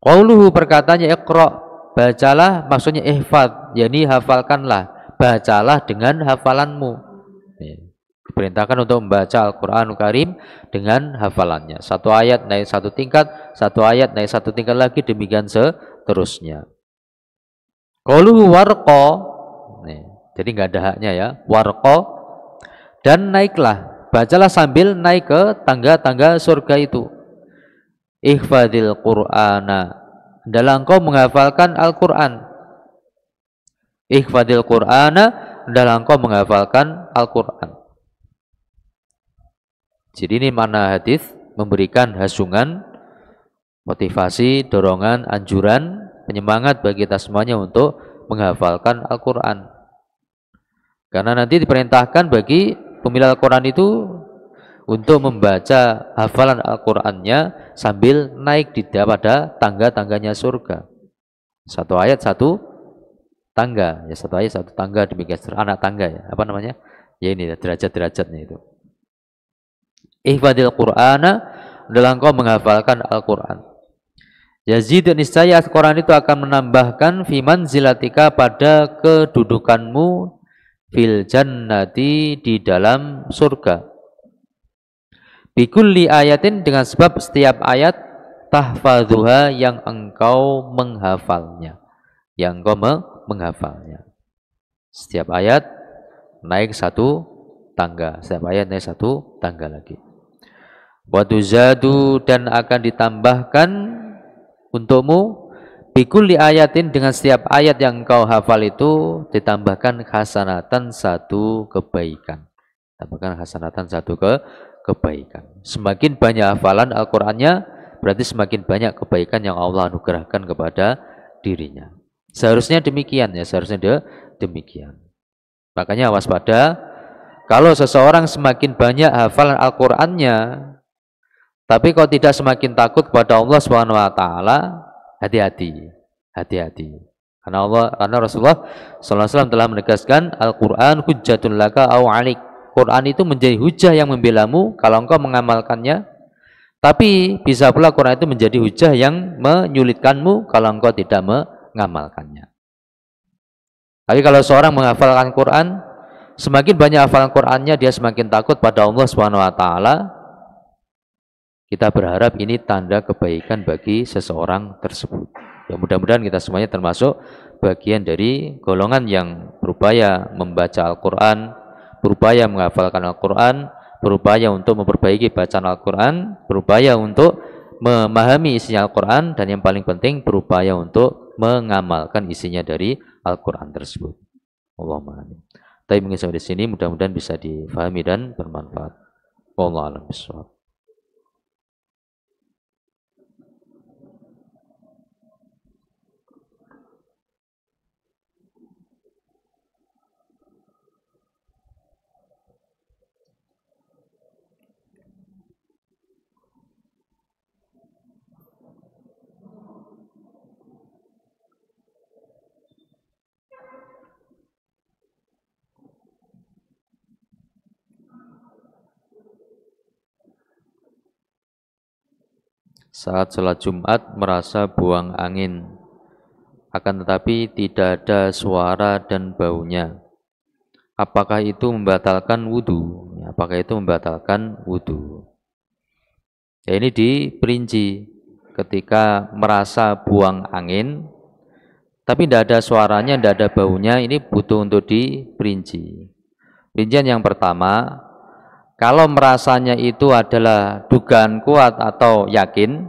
Qauluhu, perkataannya iqra, bacalah, maksudnya ihfad, yakni hafalkanlah, bacalah dengan hafalanmu. Diperintahkan untuk membaca Al-Qur'anul Karim dengan hafalannya. Satu ayat naik satu tingkat, satu ayat naik satu tingkat lagi, demikian seterusnya. Qauluhu warqa, jadi nggak ada haknya ya, warqa, dan naiklah, bacalah sambil naik ke tangga-tangga surga itu. Ihfadil Qur'ana, dalam engkau menghafalkan Al-Qur'an. Ihfadil Qur'ana, dalam engkau menghafalkan Al-Qur'an. Jadi ini makna hadis, memberikan hasungan, motivasi, dorongan, anjuran, penyemangat bagi kita semuanya untuk menghafalkan Al-Qur'an. Karena nanti diperintahkan bagi pemilik Al-Qur'an itu untuk membaca hafalan Al-Qur'annya sambil naik pada tangga-tangganya surga. Satu ayat satu tangga, ya, satu ayat satu tangga, demikian anak tangga ya, apa namanya? Ya ini derajat-derajatnya itu. Ihfadil Qur'ana, dalam engkau menghafalkan Al-Qur'an. Yazid, niscaya Al-Qur'an itu akan menambahkan fi manzilatika, pada kedudukanmu, fil jannati, di dalam surga. Bikulli ayatin, dengan sebab setiap ayat, tahfadzuha, yang engkau menghafalnya. Yang engkau menghafalnya. Setiap ayat naik satu tangga, setiap ayat naik satu tangga lagi. Watuzadu, dan akan ditambahkan untukmu, bikulli ayatin, dengan setiap ayat yang engkau hafal itu ditambahkan hasanatan, satu kebaikan. Tambahkan hasanatan, satu kebaikan. Semakin banyak hafalan Al-Qur'annya, berarti semakin banyak kebaikan yang Allah anugerahkan kepada dirinya. Seharusnya demikian ya, seharusnya demikian. Makanya waspada, kalau seseorang semakin banyak hafalan Al-Qur'annya, tapi kalau tidak semakin takut kepada Allah Subhanahu wa taala, hati-hati. Hati-hati. Karena Rasulullah sallallahu alaihi wasallam telah menegaskan, Al-Qur'an hujjatun laka au 'alaik. Quran itu menjadi hujah yang membelamu kalau engkau mengamalkannya. Tapi bisa pula Quran itu menjadi hujah yang menyulitkanmu kalau engkau tidak mengamalkannya. Tapi kalau seorang menghafalkan Quran, semakin banyak hafalan Qurannya, dia semakin takut pada Allah Subhanahu wa taala. Kita berharap ini tanda kebaikan bagi seseorang tersebut. Ya, mudah-mudahan kita semuanya termasuk bagian dari golongan yang berupaya membaca Al-Quran, berupaya menghafalkan Al-Quran, berupaya untuk memperbaiki bacaan Al-Quran, berupaya untuk memahami isinya Al-Quran, dan yang paling penting berupaya untuk mengamalkan isinya dari Al-Quran tersebut. Allahumma amin. Tapi mungkin sampai di sini mudah-mudahan bisa difahami dan bermanfaat. Wallahu a'lam bishawab. Saat sholat Jumat merasa buang angin, akan tetapi tidak ada suara dan baunya. Apakah itu membatalkan wudhu? Apakah itu membatalkan wudhu? Ya, ini diperinci. Ketika merasa buang angin, tapi tidak ada suaranya, tidak ada baunya, ini butuh untuk diperinci. Rincian yang pertama, kalau merasanya itu adalah dugaan kuat atau yakin,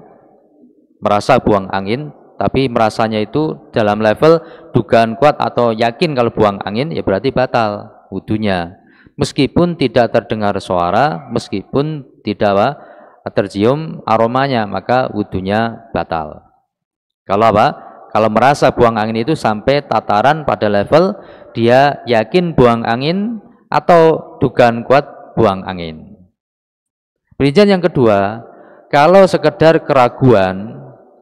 merasa buang angin, tapi merasanya itu dalam level dugaan kuat atau yakin kalau buang angin, ya berarti batal wudunya. Meskipun tidak terdengar suara, meskipun tidak tercium aromanya, maka wudunya batal. Kalau apa? Kalau merasa buang angin itu sampai tataran pada level dia yakin buang angin atau dugaan kuat buang angin. Perincian yang kedua, kalau sekedar keraguan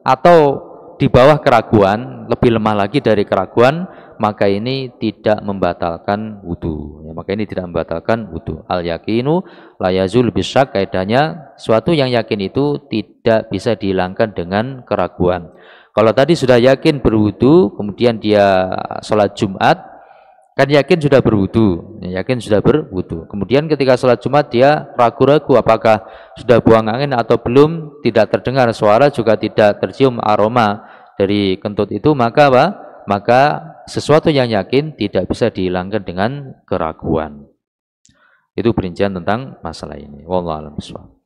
atau di bawah keraguan, lebih lemah lagi dari keraguan, maka ini tidak membatalkan wudu. Ya, maka ini tidak membatalkan wudu. Al yakinu la yazul bisyak, kaidahnya suatu yang yakin itu tidak bisa dihilangkan dengan keraguan. Kalau tadi sudah yakin berwudu, kemudian dia sholat Jumat, kan yakin sudah berwudu, yakin sudah berwudu. Kemudian ketika sholat Jumat dia ragu-ragu apakah sudah buang angin atau belum, tidak terdengar suara, juga tidak tercium aroma dari kentut itu, maka apa? Maka sesuatu yang yakin tidak bisa dihilangkan dengan keraguan. Itu perincian tentang masalah ini. Wallahu a'lam bishawab.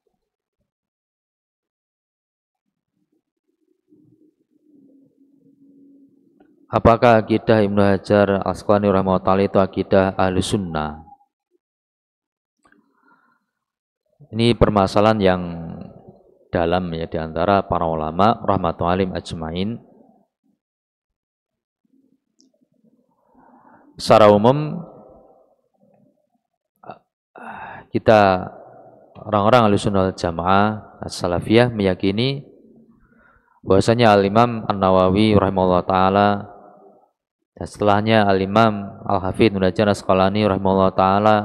Apakah akidah Ibnu Hajar Al-Asqalani rahimahullah itu akidah ahli sunnah? Ini permasalahan yang dalam ya diantara para ulama rahmatullahi alaihim ajmain. Secara umum kita orang-orang ahli sunnah jamaah as-salafiyah meyakini bahwasanya Al-Imam An-Nawawi rahimahullah ta'ala dan setelahnya Al-Imam Al-Hafidz Ibnu Hajar Al-Asqalani rahimahullah ta'ala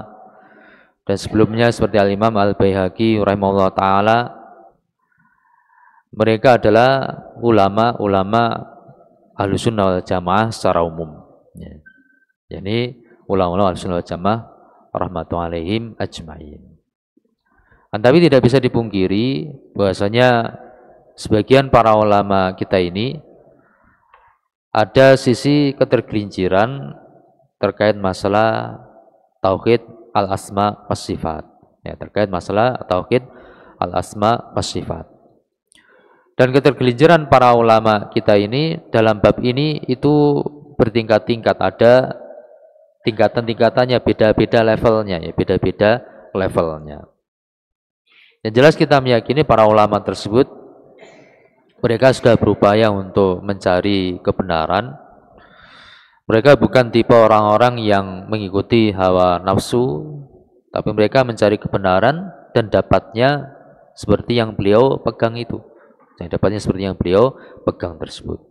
dan sebelumnya seperti Al-Imam Al-Baihaqi rahimahullah ta'ala, mereka adalah ulama-ulama Ahlus Sunnah wal Jamaah secara umum ya. Jadi ulama-ulama Ahlus Sunnah wal Jamaah rahmatullahi alaihim ajmain. Tapi tidak bisa dipungkiri bahwasanya sebagian para ulama kita ini ada sisi ketergelinciran terkait masalah tauhid al-asma was sifat. Ya, terkait masalah tauhid al-asma was sifat. Dan ketergelinciran para ulama kita ini dalam bab ini itu bertingkat-tingkat, ada tingkatan-tingkatannya, beda-beda levelnya ya, beda-beda levelnya. Yang jelas kita meyakini para ulama tersebut mereka sudah berupaya untuk mencari kebenaran. Mereka bukan tipe orang-orang yang mengikuti hawa nafsu, tapi mereka mencari kebenaran dan dapatnya seperti yang beliau pegang itu. Yang dapatnya seperti yang beliau pegang tersebut.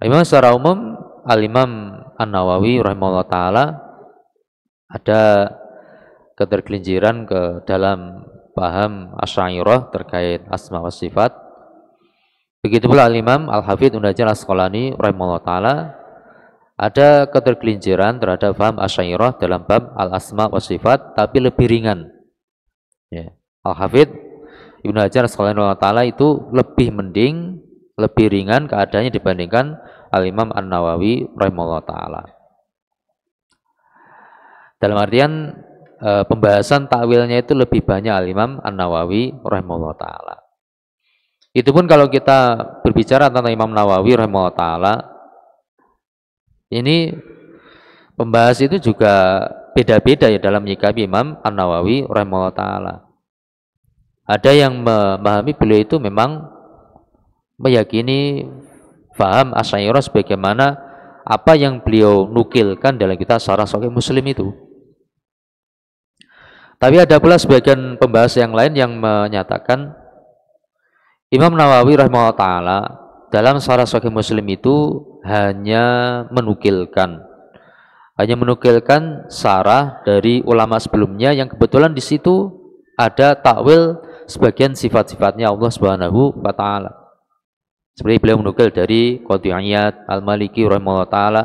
Imam secara umum, Al-Imam An-Nawawi rahimahullah ta'ala ada ketergelinciran ke dalam paham Asy'ariyah terkait asma wa sifat. Begitu pula Al-Imam Al-Hafidz Ibnu Hajar Al-Asqalani rahimahullah taala ada ketergelinciran terhadap paham Asy'ariyah dalam bab al-asma wa sifat, tapi lebih ringan. Ya. Al-Hafidz Ibnu Hajar Al-Asqalani rahimahullah taala itu lebih mending, lebih ringan keadaannya dibandingkan Al-Imam An-Nawawi rahimahullah taala. Dalam artian pembahasan takwilnya itu lebih banyak Al-Imam An-Nawawi rahimahullah ta'ala. Itu pun kalau kita berbicara tentang Imam Nawawi rahimahullah ta'ala, ini pembahas itu juga beda-beda ya dalam menyikapi Imam An-Nawawi rahimahullah ta'ala. Ada yang memahami beliau itu memang meyakini faham Asy'ariyah sebagaimana apa yang beliau nukilkan dalam kitab Syarah Sahih Muslim itu. Tapi ada pula sebagian pembahas yang lain yang menyatakan Imam Nawawi rahimahullah ta'ala dalam Syarah Sahih Muslim itu hanya menukilkan syarah dari ulama sebelumnya yang kebetulan di situ ada takwil sebagian sifat-sifatnya Allah Subhanahu wa taala. Seperti beliau menukil dari Qadhi Iyad Al-Maliki rahimahullah ta'ala,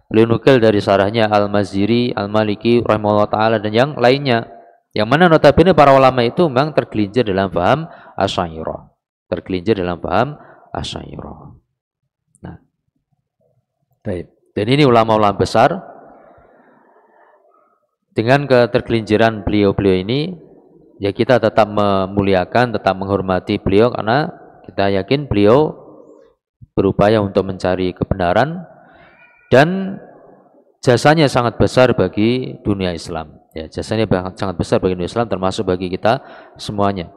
beliau nukil dari sarahnya Al-Maziri Al-Maliki rahimahullah ta'ala dan yang lainnya, yang mana notabene para ulama itu memang tergelincir dalam paham Asy'ariyah, tergelincir dalam paham Asy'ariyah. Baik. Dan ini ulama-ulama besar dengan ketergelinciran beliau-beliau ini, ya kita tetap memuliakan, tetap menghormati beliau karena kita yakin beliau berupaya untuk mencari kebenaran dan jasanya sangat besar bagi dunia Islam. Ya, jasanya sangat besar bagi dunia Islam termasuk bagi kita semuanya.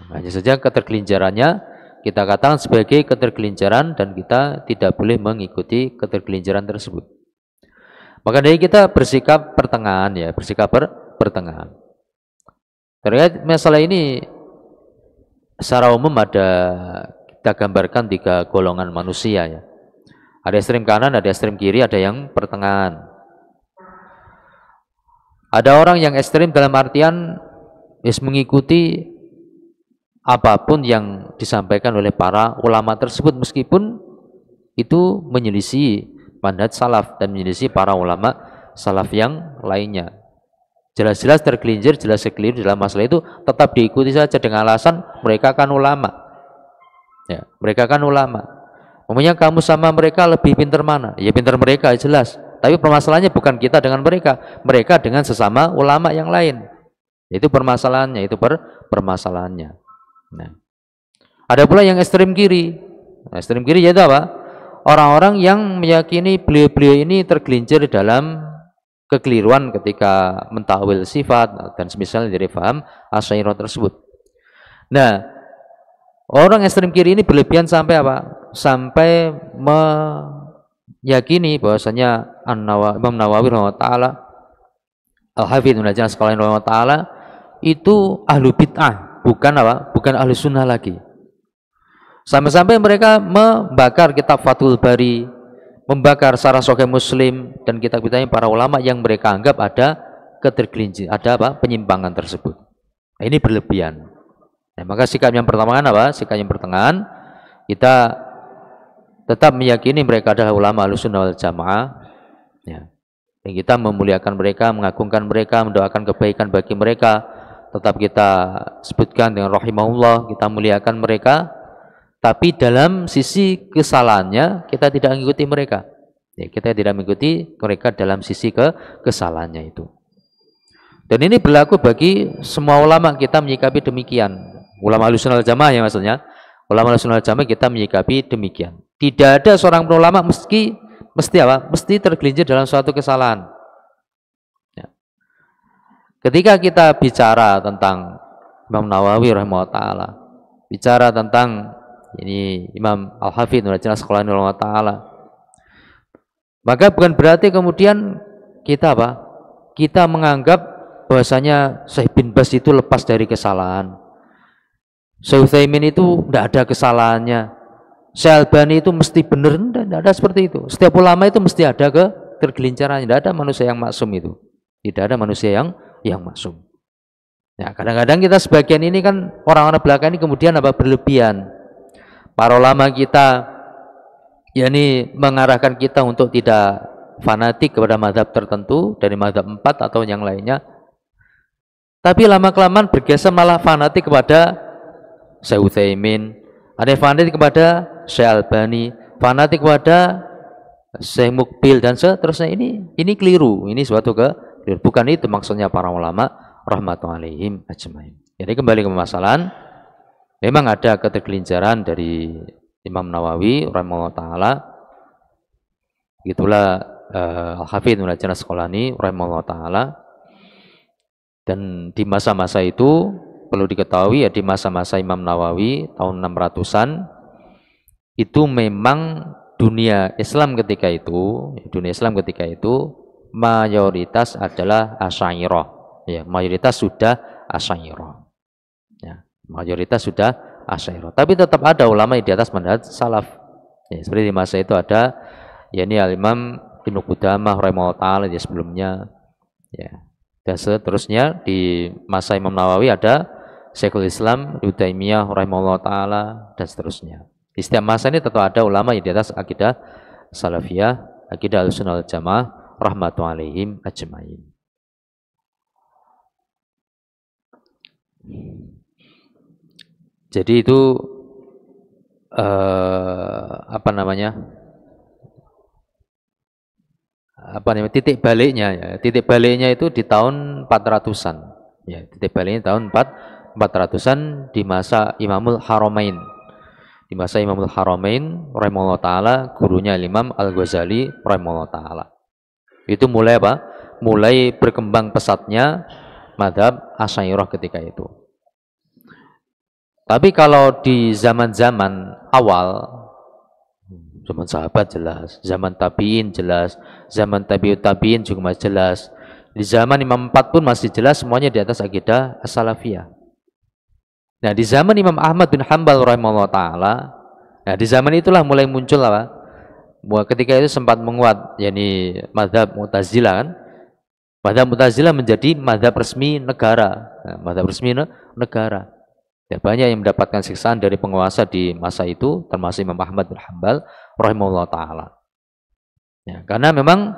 Hanya saja ketergelincirannya kita katakan sebagai ketergelinciran dan kita tidak boleh mengikuti ketergelinciran tersebut. Maka dari kita bersikap pertengahan ya, bersikap pertengahan. Terkait masalah ini secara umum ada kita gambarkan 3 golongan manusia ya. Ada ekstrem kanan, ada ekstrem kiri, ada yang pertengahan. Ada orang yang ekstrem dalam artian mengikuti apapun yang disampaikan oleh para ulama tersebut meskipun itu menyelisih manhaj salaf dan menyelisih para ulama salaf yang lainnya. Jelas-jelas tergelincir, jelas keliru dalam masalah itu tetap diikuti saja dengan alasan mereka kan ulama. Ya, mereka kan ulama. Umumnya kamu sama mereka lebih pintar mana? Ya pintar mereka jelas. Tapi permasalahannya bukan kita dengan mereka dengan sesama ulama yang lain. Itu permasalahannya, itu permasalahannya. Nah, ada pula yang ekstrem kiri. Nah, ekstrem kiri yaitu apa? Orang-orang yang meyakini beliau-beliau ini tergelincir dalam kekeliruan ketika mentakwil sifat dan semisalnya dari faham Asy'ariyah tersebut. Nah, orang ekstrem kiri ini berlebihan sampai apa? Sampai meyakini bahwasanya Imam Nawawi rahimahullah Al-Hafidz Ibnu Hajar Asqalani rahimahullah itu ahlu bid'ah, bukan apa? Bukan ahli sunnah lagi. Sampai-sampai mereka membakar kitab Fathul Bari, membakar Syarah Sahih Muslim dan kitab-kitabnya para ulama yang mereka anggap ada ketergelincir, ada apa? Penyimpangan tersebut. Nah, ini berlebihan. Nah, maka sikap yang pertama apa? Sikap yang pertengahan, kita tetap meyakini mereka adalah ulama Ahlussunnah wal Jamaah. Ya. Dan kita memuliakan mereka, mengagungkan mereka, mendoakan kebaikan bagi mereka. Tetap kita sebutkan dengan rahimahullah, kita muliakan mereka. Tapi dalam sisi kesalahannya kita tidak mengikuti mereka. Ya, kita tidak mengikuti mereka dalam sisi kesalahannya itu. Dan ini berlaku bagi semua ulama, kita menyikapi demikian. Ulama Ahlussunnah wal Jamaah ya maksudnya. Ulama Ahlussunnah wal Jamaah kita menyikapi demikian. Tidak ada seorang ulama mesti apa? Mesti tergelincir dalam suatu kesalahan. Ya. Ketika kita bicara tentang Imam Nawawi rahimahullah, bicara tentang ini Imam Al-Hafidz Ibnu Hajar Asqalani rahimahullah, maka bukan berarti kemudian kita apa? Kita menganggap bahwasanya Syekh bin Baz itu lepas dari kesalahan. Syekh Utsaimin itu tidak ada kesalahannya. Syekh Albani itu mesti benar, tidak ada seperti itu. Setiap ulama itu mesti ada ketergelincarannya. Tidak ada manusia yang maksum itu. Tidak ada manusia yang maksum. Ya, kadang-kadang kita sebagian ini kan orang-orang belakang ini kemudian apa berlebihan. Para ulama kita yakni mengarahkan kita untuk tidak fanatik kepada mazhab tertentu dari mazhab 4 atau yang lainnya. Tapi lama-kelamaan bergeser malah fanatik kepada Syekh Utsaimin, ada yang fanatik kepada Syekh Albani, fanatik kepada Syekh Mukbil dan seterusnya. Ini keliru, ini suatu keliru. Bukan itu maksudnya para ulama rahmatullahi alaihim ajmain. Jadi kembali ke permasalahan, memang ada ketergelinciran dari Imam Nawawi rahimahullah taala. Itulah Al-Hafidz Ibnu Hajar Asqalani rahimahullah taala. Dan di masa-masa itu perlu diketahui ya, di masa-masa Imam Nawawi tahun 600-an itu memang dunia Islam ketika itu mayoritas adalah Asy'ariyah. Ya, mayoritas sudah Asy'ariyah. Ya, mayoritas sudah Asy'ariyah. Tapi tetap ada ulama yang di atas manhaj salaf. Ya, seperti di masa itu ada yakni Al-Imam Ibnu Qudamah rahimahullah taala di sebelumnya. Ya. Dan seterusnya di masa Imam Nawawi ada Syekhul Islam Ibnu Taimiyah rahimahullah taala dan seterusnya. Di setiap masa ini tetap ada ulama yang di atas akidah salafiyah, akidah Ahlussunnah wal Jamaah rahmatullahi alaihim ajmain. Jadi itu apa namanya? apa namanya, titik baliknya ya. Titik baliknya itu di tahun 400-an. Ya, titik baliknya tahun 400-an di masa Imamul Haramain. Di masa Imamul Haramain rahimahullah taala, gurunya Imam Al-Ghazali rahimahullah taala. Itu mulai apa? Mulai berkembang pesatnya mazhab Asy'ariyah ketika itu. Tapi kalau di zaman-zaman awal, zaman sahabat jelas, zaman tabi'in jelas, zaman tabi'ut tabi'in juga masih jelas. Di zaman Imam 4 pun masih jelas, semuanya di atas akidah as-salafiyah. Nah, di zaman Imam Ahmad bin Hanbal rahimahullah taala, nah di zaman itulah mulai muncul apa? Ketika itu sempat menguat, yakni mazhab Mu'tazilah kan. Mazhab Mu'tazilah menjadi mazhab resmi negara. Nah, mazhab resmi negara. Ya, banyak yang mendapatkan siksaan dari penguasa di masa itu, termasuk Imam Ahmad bin Hanbal rahimahullah taala. Ya, karena memang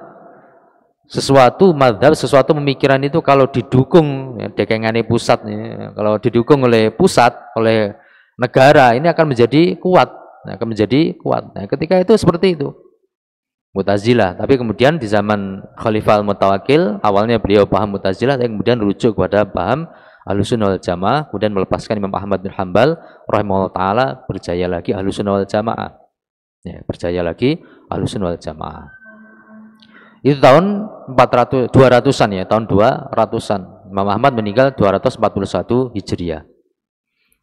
sesuatu mazhab, sesuatu pemikiran itu kalau didukung ya, dekengane pusat ya, kalau didukung oleh pusat, oleh negara, ini akan menjadi kuat. Akan menjadi kuat. Nah, ketika itu seperti itu. Mu'tazilah, tapi kemudian di zaman Khalifah Al-Mutawakkil, awalnya beliau paham Mu'tazilah, dan kemudian rujuk kepada paham Ahlussunnah wal Jamaah, kemudian melepaskan Imam Ahmad bin Hanbal rahimahullah taala, berjaya lagi Ahlussunnah wal Jamaah. Ya, berjaya lagi Ahlussunnah wal Jamaah. Itu tahun 200-an ya, tahun 200-an. Imam Ahmad meninggal 241 Hijriah.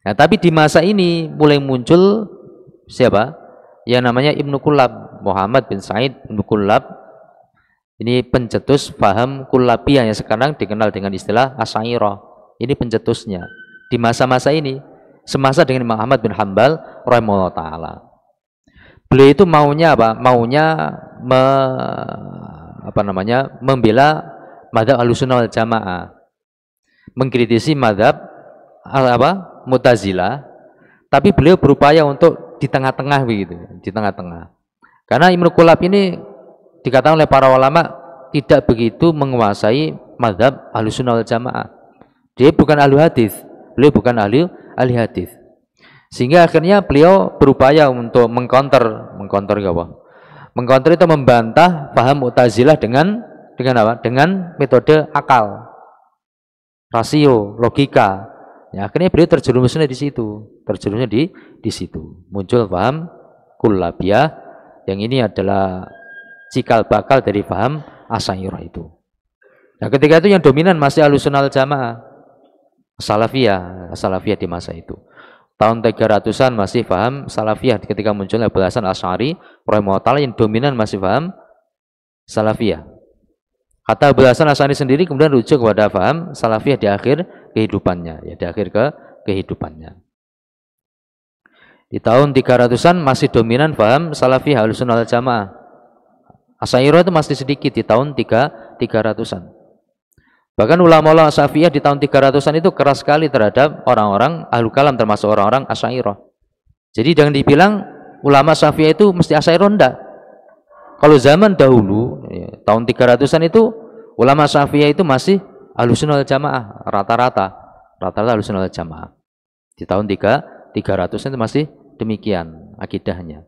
Nah, tapi di masa ini mulai muncul siapa? Yang namanya Ibnu Kullab, Muhammad bin Said Ibnu Kullab. Ini pencetus paham Kullabiyah yang sekarang dikenal dengan istilah Asy'ariyah. Ini pencetusnya. Di masa-masa ini, semasa dengan Imam Ahmad bin Hanbal rahimahullah taala. Beliau itu maunya apa? Maunya membela mazhab Ahlussunnah wal Jamaah. Mengkritisi mazhab Mu'tazilah, tapi beliau berupaya untuk di tengah-tengah begitu, di tengah-tengah. Karena Ibnu Kullab ini dikatakan oleh para ulama tidak begitu menguasai mazhab Ahlussunnah wal Jamaah. Dia bukan ahli hadis, beliau bukan ahli hadis. Sehingga akhirnya beliau berupaya untuk mengcounter apa? Mengcounter itu membantah paham Mu'tazilah dengan apa? Dengan metode akal, rasio, logika. Ya, akhirnya beliau terjerumusnya di situ, di situ. Muncul paham Kullabiyah yang ini adalah cikal bakal dari paham Asy'ariyah itu. Nah, ketika itu yang dominan masih Ahlussunnah wal Jamaah. Salafiyah di masa itu. Tahun 300-an masih paham Salafiyah ketika munculnya Abu Hasan Asy'ari rahimahullah taala, yang dominan masih paham Salafiyah. Kata Abu Hasan Asy'ari sendiri kemudian rujuk kepada paham Salafiyah di akhir kehidupannya, ya di akhir kehidupannya. Di tahun 300-an masih dominan paham Salafiyah Ahlussunnah wal Jamaah. Asy'ariyah itu masih sedikit di tahun 300-an. Bahkan ulama-ulama Syafi'iyah di tahun 300-an itu keras sekali terhadap orang-orang Ahlul Kalam, termasuk orang-orang Asy'ariyah. Jadi jangan dibilang ulama Syafi'iyah itu mesti Asy'ariyah, enggak. Kalau zaman dahulu ya, tahun 300-an itu ulama Syafi'iyah itu masih Ahlussunnah wal Jamaah, rata-rata Ahlussunnah wal Jamaah. Di tahun 300-an itu masih demikian akidahnya.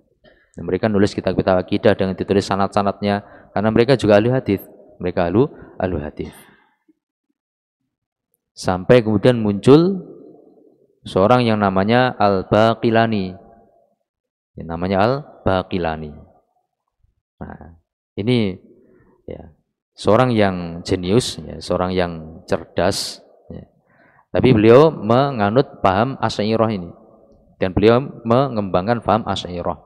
Dan mereka nulis kitab-kitab akidah dengan ditulis sanad-sanadnya, karena mereka juga ahli hadis, mereka ahli hadis. Sampai kemudian muncul seorang yang namanya Al-Baqilani. Yang namanya Al-Baqilani. Nah, ini ya, seorang yang jenius, ya, seorang yang cerdas. Ya. Tapi beliau menganut paham Asy'ariyah ini. Dan beliau mengembangkan paham Asy'ariyah.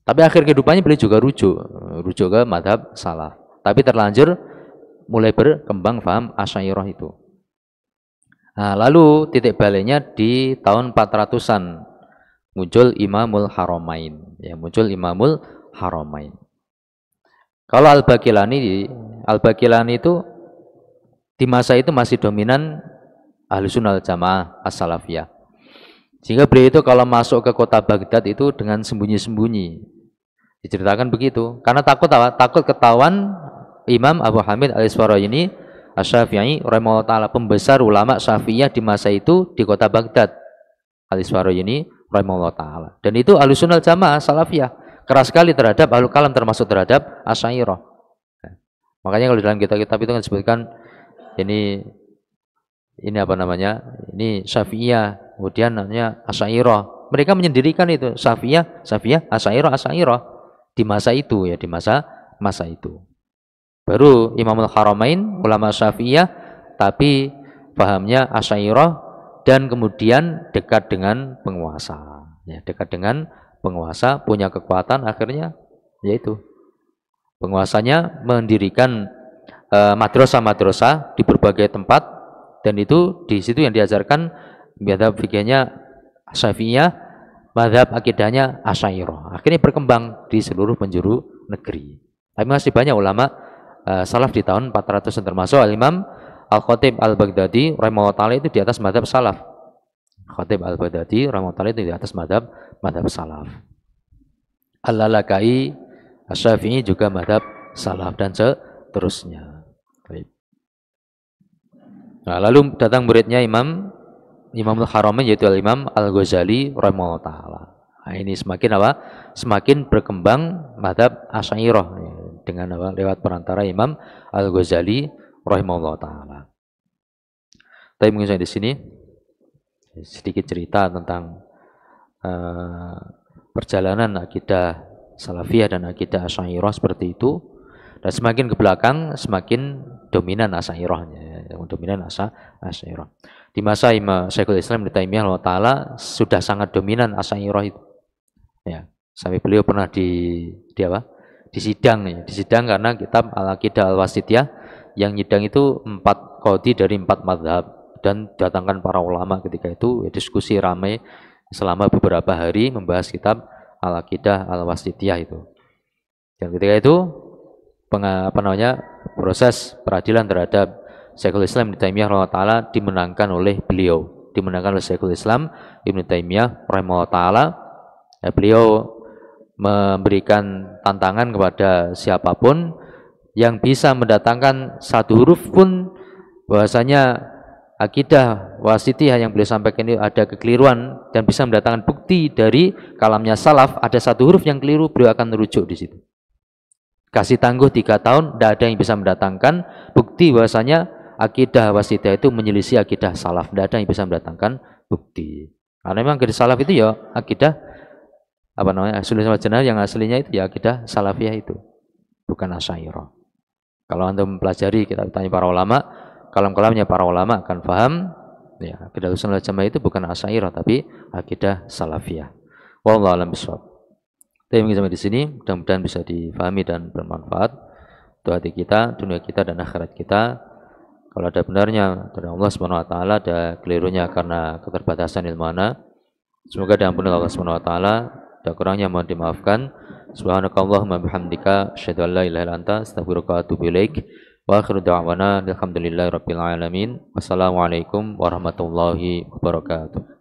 Tapi akhir kehidupannya beliau juga rujuk ke mazhab salaf. Tapi terlanjur mulai berkembang paham Asy'ariyah itu. Nah, lalu titik baliknya di tahun 400-an muncul Imamul Haramain, ya, muncul Imamul Haramain. Kalau Al-Baqilani itu di masa itu masih dominan Ahlussunnah wal Jamaah As-Salafiyah. Sehingga beliau itu kalau masuk ke kota Baghdad itu dengan sembunyi-sembunyi. Diceritakan begitu, karena takut apa? Takut ketahuan Imam Abu Hamid Al-Isfarayini Asy-Syafi'i rahimahullah taala, pembesar ulama Syafi'iyah di masa itu di kota Baghdad. Al-Isfarayini rahimahullah taala. Dan itu Ahlussunnah wal Jamaah Salafiyah, keras sekali terhadap Ahlul Kalam, termasuk terhadap Asy'ariyah. Makanya kalau di dalam kitab-kitab itu kan disebutkan ini apa namanya? Ini Syafi'iyah, kemudian namanya Asy'ariyah. Mereka menyendirikan itu Syafi'iyah, Asy'ariyah di masa itu ya, di masa itu. Baru Imamul Haramain ulama Syafi'iyah tapi pahamnya Asy'ariyah dan kemudian dekat dengan penguasa. Ya, dekat dengan penguasa, punya kekuatan, akhirnya yaitu penguasanya mendirikan madrasah-madrasah di berbagai tempat, dan itu di situ yang diajarkan mazhab fikihnya Syafi'iyah, mazhab akidahnya Asy'ariyah. Akhirnya berkembang di seluruh penjuru negeri. Tapi masih banyak ulama salaf di tahun 400 termasuk Al-Imam Al-Khatib Al-Baghdadi rahimahullah taala itu di atas mazhab salaf. Khatib Al-Baghdadi rahimahullah taala itu di atas mazhab salaf. Al-Lalakai Asy-Syafi'i juga mazhab salaf dan seterusnya. Baik. Nah, lalu datang muridnya Imamul Haramain yaitu Al-Imam Al-Ghazali rahimahullah taala. Nah, ini semakin apa? Semakin berkembang mazhab Asy'ariyah dengan apa? Lewat perantara Imam Al-Ghazali rahimahullah taala. Tapi mungkin saya di sini sedikit cerita tentang perjalanan akidah Salafiyah dan akidah Asy'ariyah seperti itu. Dan semakin ke belakang semakin dominan Asy'ariyahnya, dominan Asy'ariyah. Di masa Syekhul Islam Ibnu Taimiyah taala sudah sangat dominan Asy'ariyah itu. Ya, sampai beliau pernah di apa? Di sidang karena kitab Al-Aqidah Al-Wasithiyah yang nyidang itu 4 qadhi dari 4 mazhab dan datangkan para ulama ketika itu, ya, diskusi ramai selama beberapa hari membahas kitab Al-Aqidah Al-Wasithiyah itu. Dan ketika itu proses peradilan terhadap Syekhul Islam Ibnu Taimiyah rahimahullah taala dimenangkan oleh beliau, dimenangkan oleh Syekhul Islam Ibnu Taimiyah rahimahullah taala. Ya, beliau memberikan tantangan kepada siapapun yang bisa mendatangkan satu huruf pun bahwasanya akidah wasithiyah yang beliau sampaikan itu ada kekeliruan dan bisa mendatangkan bukti dari kalamnya salaf, ada satu huruf yang keliru, beliau akan merujuk di situ. Kasih tangguh 3 tahun, tidak ada yang bisa mendatangkan bukti bahwasanya akidah wasithiyah itu menyelisih akidah salaf, tidak ada yang bisa mendatangkan bukti. Karena memang akidah salaf itu ya akidah apa namanya Ahlussunnah wal Jamaah yang aslinya itu ya akidah salafiyah itu, bukan Asy'ariyah. Kalau Anda mempelajari, kita tanya para ulama, kalam-kalamnya para ulama akan paham ya akidah Ahlussunnah wal Jamaah itu bukan Asy'ariyah tapi akidah salafiyah. Wallahu a'lam bishawab. Tapi mungkin sampai di sini, mudah-mudahan bisa difahami dan bermanfaat untuk hati kita, dunia kita dan akhirat kita. Kalau ada benarnya dari Allah Subhanahu wa taala, ada kelirunya karena keterbatasan ilmu ana, semoga diampuni Allah Subhanahu wa taala. Ada kurangnya mohon dimaafkan. Subhanakallahumma bihamdika asyhadu an la ilaha illa anta astaghfiruka wa atubu ilaik. Wa akhiru da'wana alhamdulillahirabbil alamin. Wassalamualaikum warahmatullahi wabarakatuh.